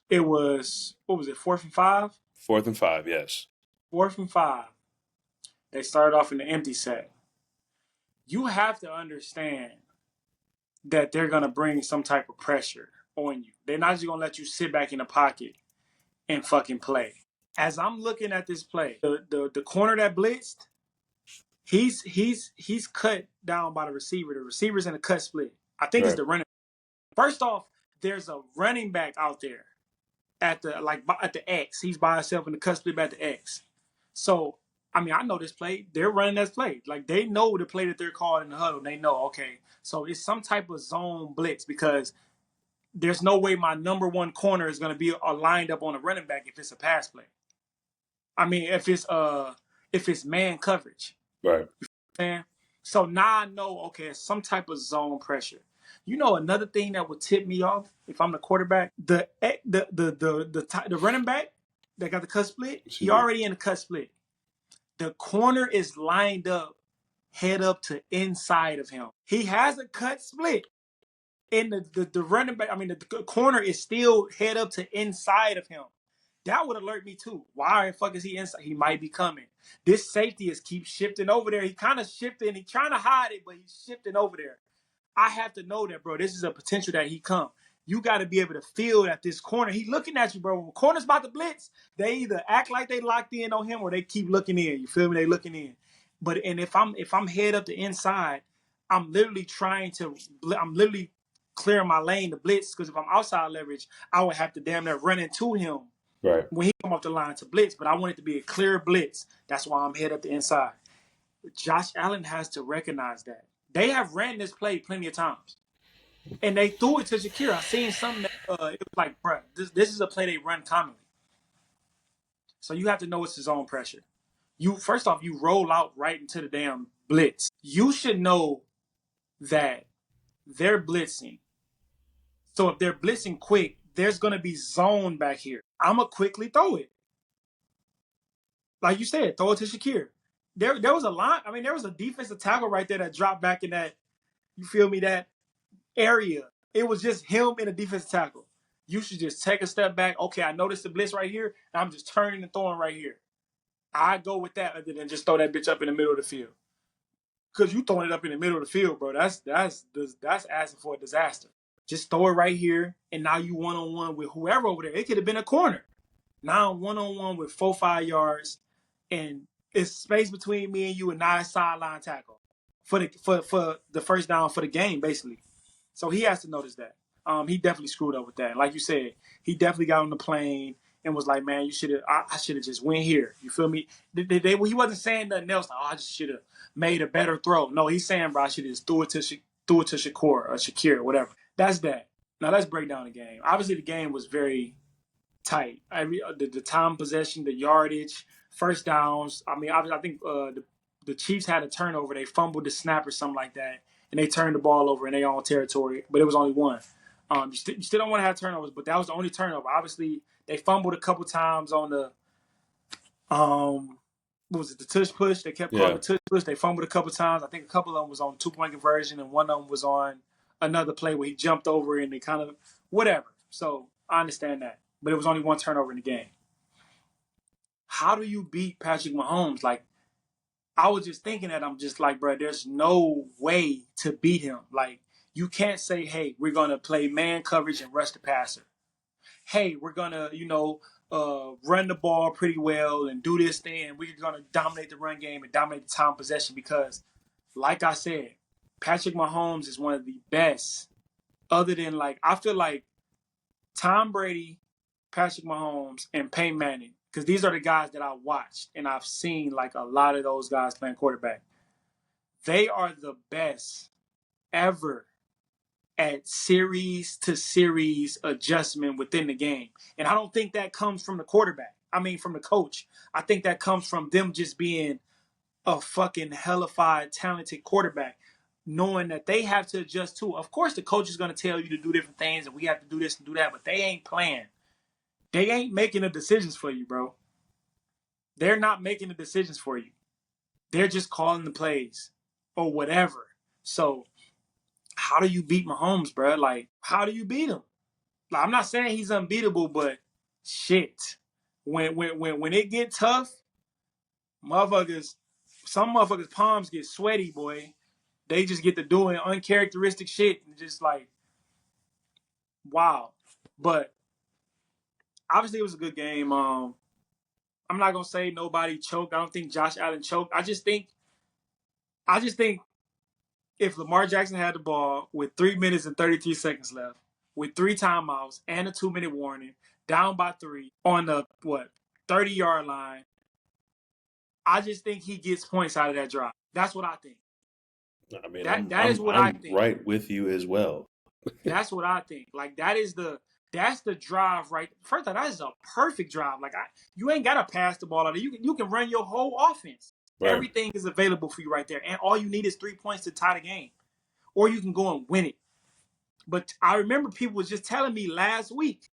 it was, what was it, 4th and 5? 4th and 5, yes. 4th and 5. They started off in the empty set. You have to understand that they're going to bring some type of pressure on you. They're not just going to let you sit back in the pocket and fucking play. As I'm looking at this play, the corner that blitzed, he's cut down by the receiver. The receiver's in a cut split. I think it's the running. First off, there's a running back out there at the X. He's by himself in the cut split at the X. So, I mean, I know this play. They're running that play. Like, they know the play that they're calling in the huddle. They know, okay, so it's some type of zone blitz because there's no way my number one corner is going to be lined up on a running back if it's a pass play. I mean, if it's if it's man coverage. Right. Man. So now I know, okay, some type of zone pressure. You know, another thing that would tip me off if I'm the quarterback, the running back that got the cut split, he already in the cut split. The corner is lined up, head up to inside of him. He has a cut split. And the running back, I mean, the corner is still head up to inside of him. That would alert me too. Why the fuck is he inside? He might be coming. This safety is keep shifting over there. He kind of shifting. He's trying to hide it, but he's shifting over there. I have to know that, bro. This is a potential that he come. You got to be able to feel that this corner, he looking at you, bro. When the corner's about to blitz, they either act like they locked in on him or they keep looking in. You feel me? They looking in. And if I'm head up the inside, I'm literally clearing my lane to blitz, because if I'm outside leverage, I would have to damn near run into him when he come off the line to blitz. But I want it to be a clear blitz. That's why I'm head up the inside. Josh Allen has to recognize that. They have ran this play plenty of times. And they threw it to Shakir. I seen something that it was like, bro, this is a play they run commonly. So you have to know it's his own pressure. First off, you roll out right into the damn blitz. You should know that they're blitzing. So if they're blitzing quick, there's going to be zone back here. I'm going to quickly throw it. Like you said, throw it to Shakir. There was a line. I mean, there was a defensive tackle right there that dropped back in that, you feel me, that area. It was just him and a defensive tackle. You should just take a step back. Okay, I noticed the blitz right here, and I'm just turning and throwing right here. I go with that other than just throw that bitch up in the middle of the field. Because you throwing it up in the middle of the field, bro, that's asking for a disaster. Just throw it right here, and now you one-on-one with whoever over there. It could have been a corner. Now I'm one-on-one with 4-5 yards, and it's space between me and you, and nice sideline tackle for the first down for the game, basically. So he has to notice that. He definitely screwed up with that. Like you said, he definitely got on the plane and was like, man, I should have just went here. You feel me? He wasn't saying nothing else. Like, I just should have made a better throw. No, he's saying, bro, I should have just threw it to Shakur or Shakir or whatever. That's that. Now let's break down the game. Obviously, the game was very tight. The time possession, the yardage, first downs. I mean, I think the Chiefs had a turnover. They fumbled the snap or something like that, and they turned the ball over in their own territory, but it was only one. You still don't want to have turnovers, but that was the only turnover. Obviously, they fumbled a couple times on the what was it, the tush push? They kept calling the tush push. They fumbled a couple times. I think a couple of them was on 2-point conversion, and one of them was on another play where he jumped over and they kind of whatever. So I understand that, but it was only one turnover in the game. How do you beat Patrick Mahomes? Like, I was just thinking that, I'm just like, bro, there's no way to beat him. Like, you can't say, hey, we're going to play man coverage and rush the passer. Hey, we're going to, run the ball pretty well and do this thing, and we're going to dominate the run game and dominate the time possession, because, like I said, Patrick Mahomes is one of the best, other than, like, I feel like Tom Brady, Patrick Mahomes, and Peyton Manning, because these are the guys that I watched, and I've seen, like, a lot of those guys playing quarterback. They are the best ever at series-to-series adjustment within the game. And I don't think that comes from the quarterback. I mean, from the coach. I think that comes from them just being a fucking hellified, talented quarterback, knowing that they have to adjust too. Of course, the coach is going to tell you to do different things, and we have to do this and do that, but they ain't playing. They ain't making the decisions for you, bro. They're not making the decisions for you. They're just calling the plays or whatever. So how do you beat Mahomes, bro? Like, how do you beat him? Like, I'm not saying he's unbeatable, but shit. When it get tough, some motherfuckers' palms get sweaty, boy. They just get to doing uncharacteristic shit and just like, wow. But obviously it was a good game. I'm not gonna say nobody choked. I don't think Josh Allen choked. I just think if Lamar Jackson had the ball with 3 minutes and 33 seconds left, with 3 timeouts and a 2-minute warning, down by 3 on the 30-yard line, I just think he gets points out of that drive. That's what I think. I mean, that is what I think. Right with you as well. That's what I think. Like, that is the That's the drive, right? First of all, that is a perfect drive. Like you ain't gotta pass the ball out there. You can run your whole offense. Right. Everything is available for you right there, and all you need is 3 points to tie the game, or you can go and win it. But I remember people was just telling me last week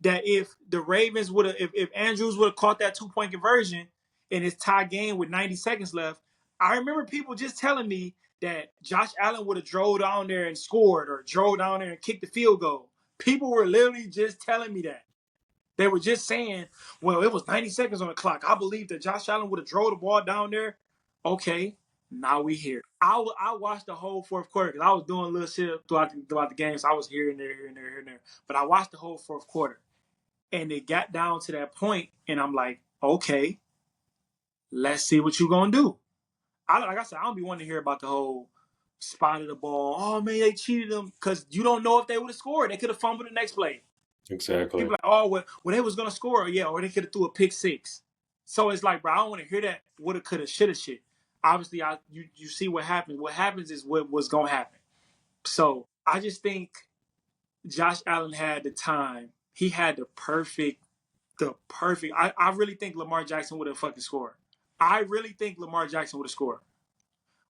that if the Ravens would have, if Andrews would have caught that 2-point conversion and it's tie game with 90 seconds left, I remember people just telling me that Josh Allen would have drove down there and scored or drove down there and kicked the field goal. People were literally just telling me that. They were just saying, well, it was 90 seconds on the clock. I believe that Josh Allen would have drove the ball down there. Okay, now we here. I watched the whole fourth quarter because I was doing little shit throughout the game, so I was here and there, here and there, here and there. But I watched the whole fourth quarter. And it got down to that point, and I'm like, okay, let's see what you're going to do. Like I said, I don't be wanting to hear about the whole spotted the ball. Oh, man, they cheated them because you don't know if they would have scored. They could have fumbled the next play. Exactly. People like, oh, well, they was going to score. Yeah, or they could have threw a pick six. So it's like, bro, I don't want to hear that woulda, coulda, shoulda shit. Obviously, you see what happens. What happens is what was going to happen. So I just think Josh Allen had the time. He had the perfect. I really think Lamar Jackson would have fucking scored. I really think Lamar Jackson would have scored.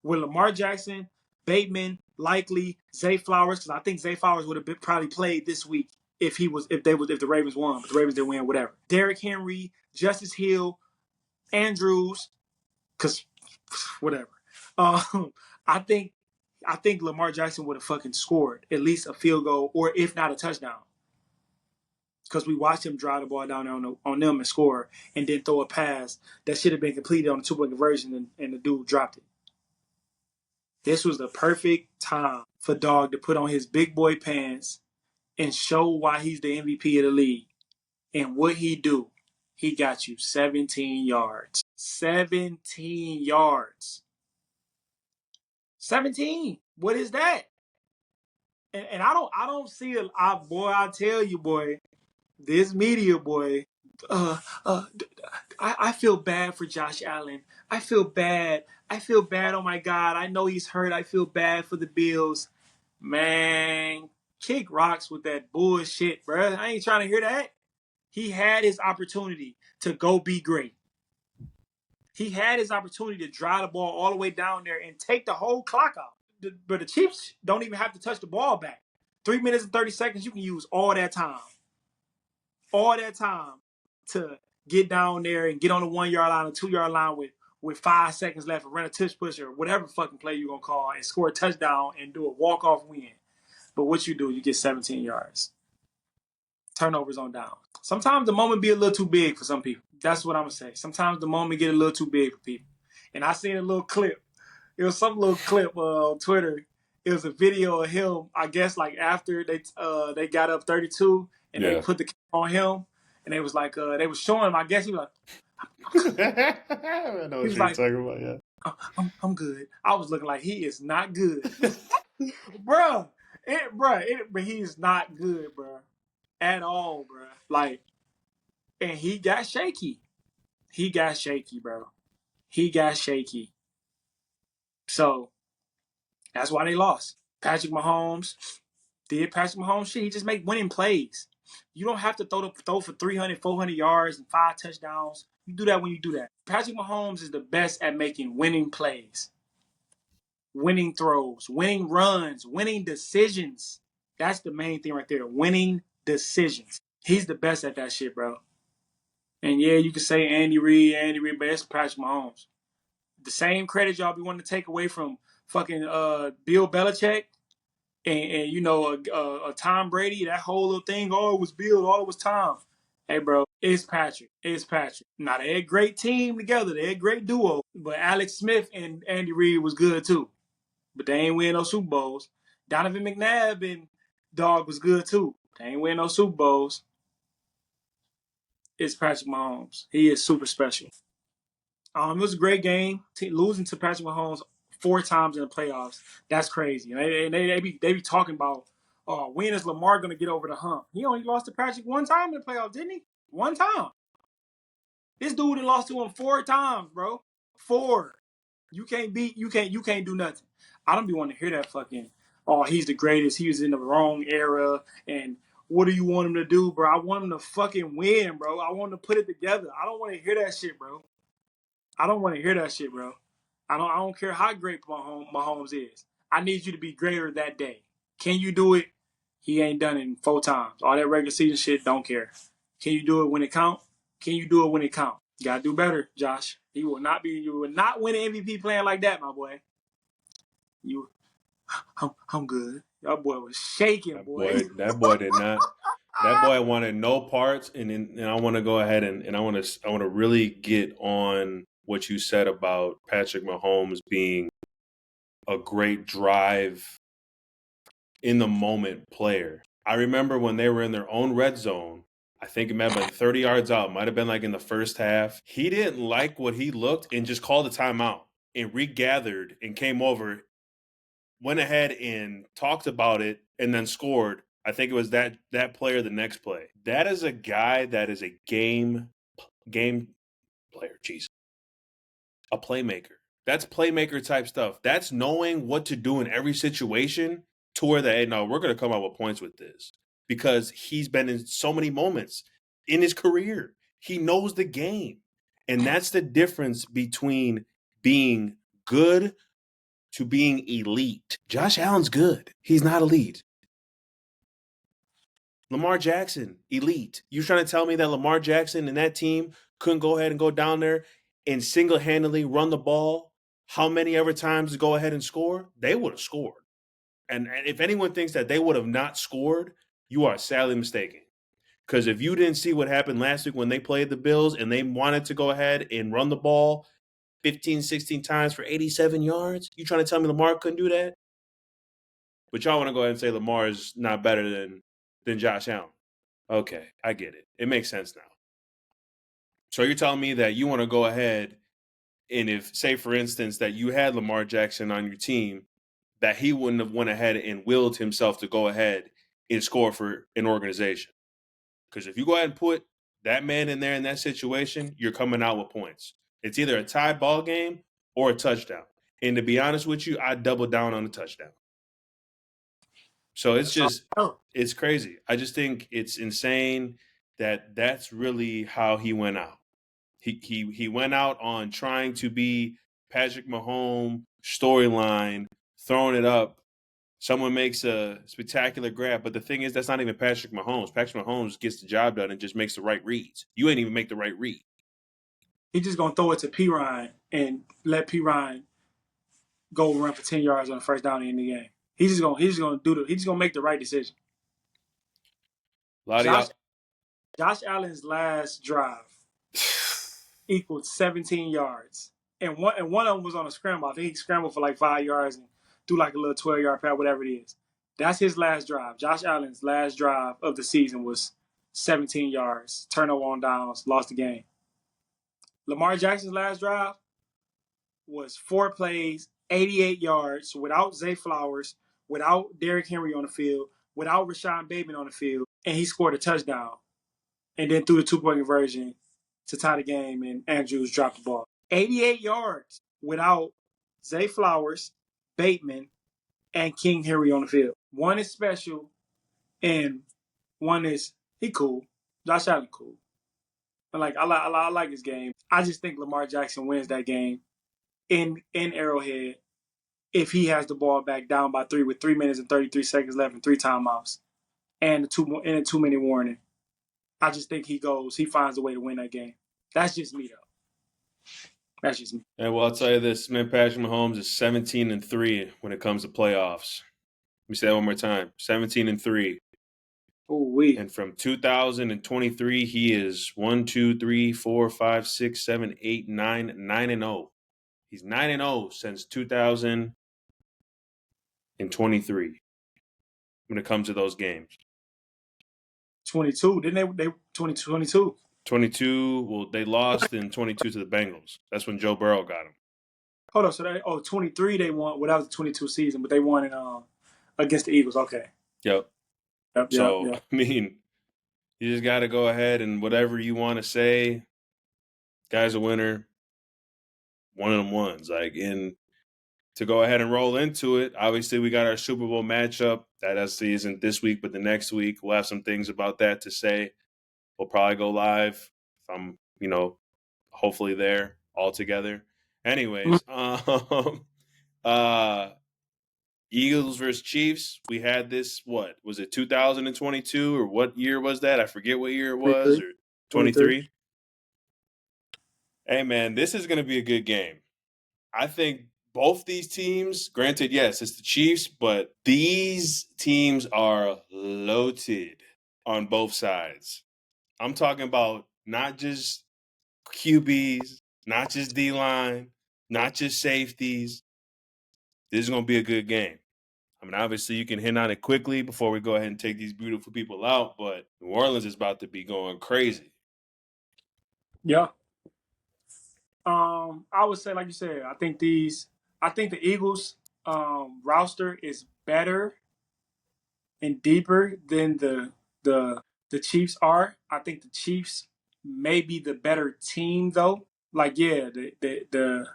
With Lamar Jackson, Bateman, likely Zay Flowers, because I think Zay Flowers would have probably played this week if the Ravens won, but the Ravens didn't win, whatever. Derrick Henry, Justice Hill, Andrews, because whatever. I think Lamar Jackson would have fucking scored at least a field goal, or if not a touchdown. Because we watched him drive the ball down on them and score, and then throw a pass that should have been completed on the 2-point conversion, and the dude dropped it. This was the perfect time for Dog to put on his big boy pants and show why he's the MVP of the league. And what he do? He got you 17 yards. 17 yards. 17. What is that? And I don't see it. I tell you, boy. This media boy, I feel bad for Josh Allen. I feel bad. Oh my God. I know he's hurt. I feel bad for the Bills. Man, kick rocks with that bullshit, bro. I ain't trying to hear that. He had his opportunity to go be great. He had his opportunity to drive the ball all the way down there and take the whole clock out. But the Chiefs don't even have to touch the ball back. 3 minutes and 30 seconds, you can use all that time. All that time to get down there and get on the 1 yard line or 2 yard line with 5 seconds left and run a tush push or whatever fucking play you're going to call and score a touchdown and do a walk-off win. But what you do, you get 17 yards. Turnovers on down. Sometimes the moment be a little too big for some people. That's what I'm going to say. Sometimes the moment get a little too big for people. And I seen a little clip. It was some little clip on Twitter. It was a video of him, I guess, like after they got up 32 and they put the camera on him, and they was like, they was showing him. I guess he was like, I know what you're talking about. Yeah, I'm good. I was looking like he is not good, bruh. But he is not good, bruh, at all, bruh. Like, and he got shaky. Bro. He got shaky. So that's why they lost. Patrick Mahomes did Patrick Mahomes shit. He just make winning plays. You don't have to throw for 300, 400 yards and 5 touchdowns. You do that when you do that. Patrick Mahomes is the best at making winning plays, winning throws, winning runs, winning decisions. That's the main thing right there. Winning decisions. He's the best at that shit, bro. And yeah, you can say Andy Reid, but it's Patrick Mahomes. The same credit y'all be wanting to take away from fucking Bill Belichick and you know, Tom Brady, that whole little thing, oh, it was Bill, all it was Tom. Hey, bro, it's Patrick. Now, they had a great team together. They had a great duo. But Alex Smith and Andy Reid was good, too. But they ain't win no Super Bowls. Donovan McNabb and Dog was good, too. They ain't win no Super Bowls. It's Patrick Mahomes. He is super special. It was a great game. Losing to Patrick Mahomes 4 times in the playoffs, that's crazy. They be talking about, when is Lamar going to get over the hump? He only lost to Patrick 1 time in the playoffs, didn't he? 1 time. This dude had lost to him 4 times, bro. 4. You can't do nothing. I don't be wanting to hear that fucking, oh, he's the greatest. He was in the wrong era and what do you want him to do, bro? I want him to fucking win, bro. I want him to put it together. I don't want to hear that shit, bro. I don't want to hear that shit, bro. I don't care how great Mahomes is. I need you to be greater that day. Can you do it? He ain't done it in 4 times. All that regular season shit, don't care. Can you do it when it count? Can you do it when it count? You gotta do better, Josh. You will not win an MVP playing like that, my boy. I'm good. Your boy was shaking, boy. That boy did not. That boy wanted no parts, and I want to go ahead and I want to really get on what you said about Patrick Mahomes being a great drive in the moment player. I remember when they were in their own red zone. I think it might have been 30 yards out. Might have been like in the first half. He didn't like what he looked and just called a timeout and regathered and came over, went ahead and talked about it, and then scored. I think it was that player the next play. That is a guy that is a game player. Jesus, a playmaker. That's playmaker type stuff. That's knowing what to do in every situation to where that, hey, no, we're going to come out with points with this because he's been in so many moments in his career. He knows the game. And that's the difference between being good to being elite. Josh Allen's good. He's not elite. Lamar Jackson, elite. You're trying to tell me that Lamar Jackson and that team couldn't go ahead and go down there and single-handedly run the ball how many ever times to go ahead and score? They would have scored. And if anyone thinks that they would have not scored, you are sadly mistaken. Because if you didn't see what happened last week when they played the Bills and they wanted to go ahead and run the ball 15, 16 times for 87 yards, you trying to tell me Lamar couldn't do that? But y'all want to go ahead and say Lamar is not better than Josh Allen. Okay, I get it. It makes sense now. So you're telling me that you want to go ahead and if, say, for instance, that you had Lamar Jackson on your team, that he wouldn't have went ahead and willed himself to go ahead and score for an organization. Because if you go ahead and put that man in there in that situation, you're coming out with points. It's either a tie ball game or a touchdown. And to be honest with you, I double down on the touchdown. So it's crazy. I just think it's insane that that's really how he went out. He went out on trying to be Patrick Mahomes storyline, throwing it up. Someone makes a spectacular grab, but the thing is, that's not even Patrick Mahomes. Patrick Mahomes gets the job done and just makes the right reads. You ain't even make the right read. He's just gonna throw it to P. Ryan and let P. Ryan go run for 10 yards on the first down in the game. He's just gonna make the right decision. Josh Allen's last drive equaled 17 yards. And one of them was on a scramble. I think he scrambled for like 5 yards and threw like a little 12-yard pass, whatever it is. That's his last drive. Josh Allen's last drive of the season was 17 yards, turnover on downs, lost the game. Lamar Jackson's last drive was 4 plays, 88 yards, without Zay Flowers, without Derrick Henry on the field, without Rashad Bateman on the field, and he scored a touchdown. And then threw the 2-point conversion to tie the game, and Andrews dropped the ball. 88 yards without Zay Flowers, Bateman, and King Henry on the field. One is special, and one is he cool. Josh Allen cool. But I like his game. I just think Lamar Jackson wins that game in Arrowhead if he has the ball back down by 3 with 3 minutes and 33 seconds left and 3 timeouts and a 2-minute warning. I just think he finds a way to win that game. That's just me, though. That's just me. And well, I'll tell you this, man, Patrick Mahomes is 17-3 when it comes to playoffs. Let me say that one more time. 17-3. Ooh-wee. And from 2023, he is 1, 2, 3, 4, 5, 6, 7, 8, 9, 9-0. He's 9-0 since 2023 when it comes to those games. 22, didn't they 22? 22, well, they lost in 22 to the Bengals. That's when Joe Burrow got him. Hold on, so 23 they won. Well, that was the 22 season, but they won in against the Eagles. Okay. Yep. I mean, you just got to go ahead and whatever you want to say, guy's a winner. One of them ones. Like, and to go ahead and roll into it, obviously we got our Super Bowl matchup. That isn't this week, but the next week. We'll have some things about that to say. We'll probably go live if I'm, hopefully there all together. Anyways, Eagles versus Chiefs. We had this, what was it, 2022 or what year was that? I forget what year it was, or 23. Hey man, this is going to be a good game. I think both these teams, granted, yes, it's the Chiefs, but these teams are loaded on both sides. I'm talking about not just QBs, not just D-line, not just safeties. This is going to be a good game. I mean, obviously, you can hit on it quickly before we go ahead and take these beautiful people out, but New Orleans is about to be going crazy. Yeah. I would say, like you said, I think the Eagles roster is better and deeper than the Chiefs are. I think the Chiefs may be the better team though. Like, yeah, the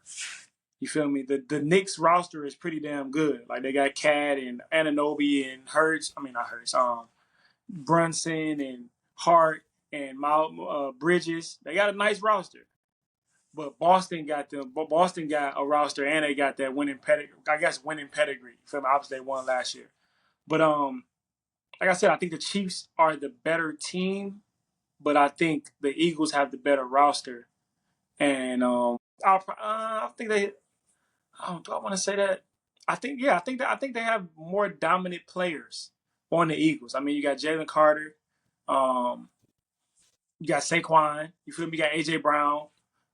you feel me? The Knicks roster is pretty damn good. Like, they got Cat and Anunoby and Hurts. I mean, not Hurts. Brunson and Hart and Bridges. They got a nice roster. But Boston got a roster and they got that winning pedigree. I guess winning pedigree. From obviously they won last year. But like I said, I think the Chiefs are the better team, but I think the Eagles have the better roster. And I think they. Do I want to say that? I think I think they have more dominant players on the Eagles. I mean, you got Jalen Carter, you got Saquon. You feel me? You got AJ Brown.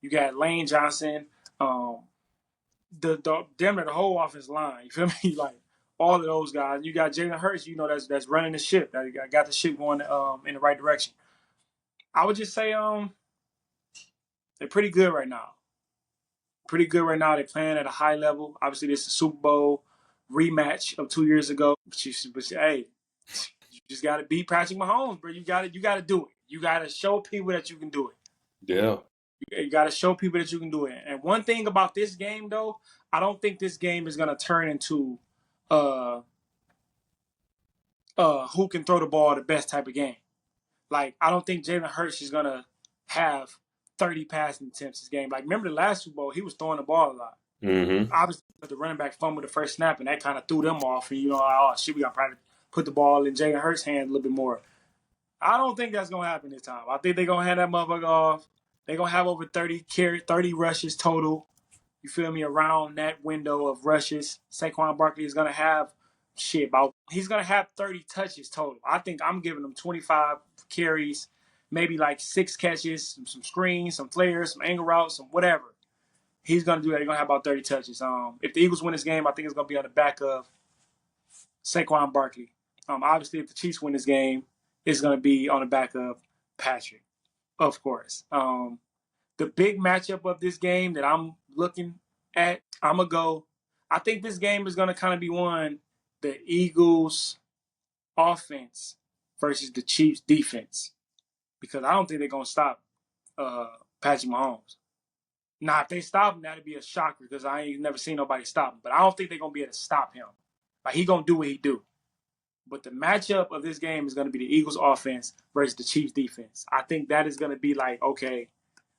You got Lane Johnson. The damn near the whole offensive line. You feel me? Like all of those guys. You got Jalen Hurts. You know that's running the ship. That got the ship going in the right direction. I would just say they're pretty good right now. Pretty good right now. They're playing at a high level. Obviously, this is a Super Bowl rematch of 2 years ago. But hey, you just got to beat Patrick Mahomes, bro. You got to do it. You got to show people that you can do it. Yeah. You got to show people that you can do it. And one thing about this game, though, I don't think this game is going to turn into who can throw the ball the best type of game. Like, I don't think Jalen Hurts is going to have 30 passing attempts this game. Like, remember the last Super Bowl, he was throwing the ball a lot. Mm-hmm. Obviously, the running back fumbled the first snap, and that kind of threw them off. And, oh, shit, we got to probably put the ball in Jalen Hurts' hands a little bit more. I don't think that's going to happen this time. I think they're going to hand that motherfucker off. They're going to have over 30 rushes total. You feel me? Around that window of rushes. Saquon Barkley is going to have he's going to have 30 touches total. I think I'm giving him 25 carries, maybe like 6 catches, some screens, some flares, some angle routes, some whatever. He's going to do that. He's going to have about 30 touches. If the Eagles win this game, I think it's going to be on the back of Saquon Barkley. Obviously, if the Chiefs win this game, it's going to be on the back of Patrick, of course. The big matchup of this game that I'm looking at, I'm going to go. I think this game is going to kind of be won the Eagles offense versus the Chiefs defense, because I don't think they're going to stop Patrick Mahomes. Now, if they stop him, that'd be a shocker because I ain't never seen nobody stop him. But I don't think they're going to be able to stop him. Like, he going to do what he do. But the matchup of this game is going to be the Eagles offense versus the Chiefs defense. I think that is going to be like, okay,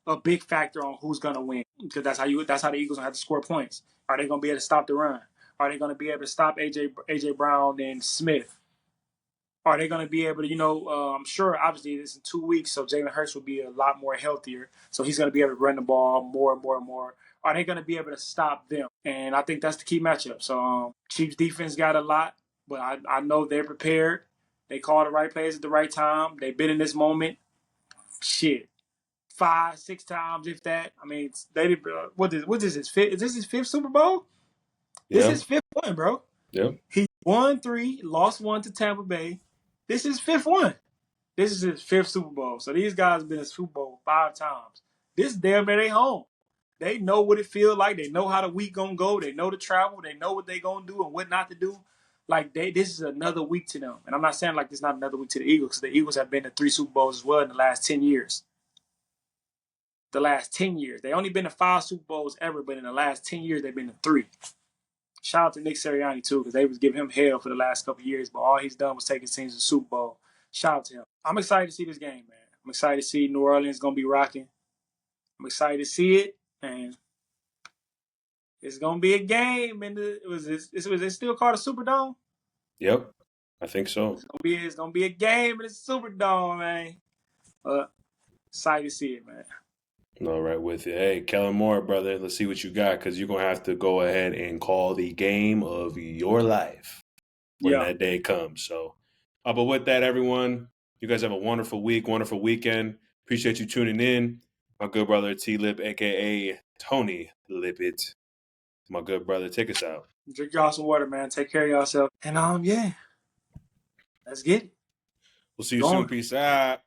a big factor on who's going to win, because that's how the Eagles going to have to score points. Are they going to be able to stop the run? Are they going to be able to stop AJ Brown and Smith? Are they going to be able to, I'm sure obviously it's in 2 weeks, so Jalen Hurts will be a lot more healthier. So he's going to be able to run the ball more and more and more. Are they going to be able to stop them? And I think that's the key matchup. So Chiefs defense got a lot, but I know they're prepared. They call the right plays at the right time. They've been in this moment. 5, 6 times, if that. I mean, what is his fifth? Is this his 5th Super Bowl? Yeah. This is his 5th one, bro. Yeah. He won 3, lost 1 to Tampa Bay. This is 5th one. This is his 5th Super Bowl. So these guys have been in Super Bowl 5 times. This is damn near they home. They know what it feels like. They know how the week gonna go. They know the travel. They know what they gonna do and what not to do. Like, this is another week to them. And I'm not saying like this is not another week to the Eagles, because the Eagles have been to 3 Super Bowls as well in the last 10 years. The last 10 years. They only been to 5 Super Bowls ever, but in the last 10 years they've been to 3. Shout out to Nick Sirianni too, because they was giving him hell for the last couple of years, but all he's done was take his teams to the Super Bowl. Shout out to him. I'm excited to see this game, man. I'm excited to see New Orleans gonna be rocking. I'm excited to see it, and it's gonna be a game. And was it still called a Superdome? Yep, I think so. It's gonna be a game in the Superdome, man. Excited to see it, man. All right, with you. Hey, Kellen Moore, brother, let's see what you got, because you're going to have to go ahead and call the game of your life when that day comes. So, but with that, everyone, you guys have a wonderful week, wonderful weekend. Appreciate you tuning in. My good brother, T-Lip, a.k.a. Tony Lippett. My good brother, take us out. Drink y'all some water, man. Take care of yourself. And, yeah, let's get it. We'll see you soon. Peace out.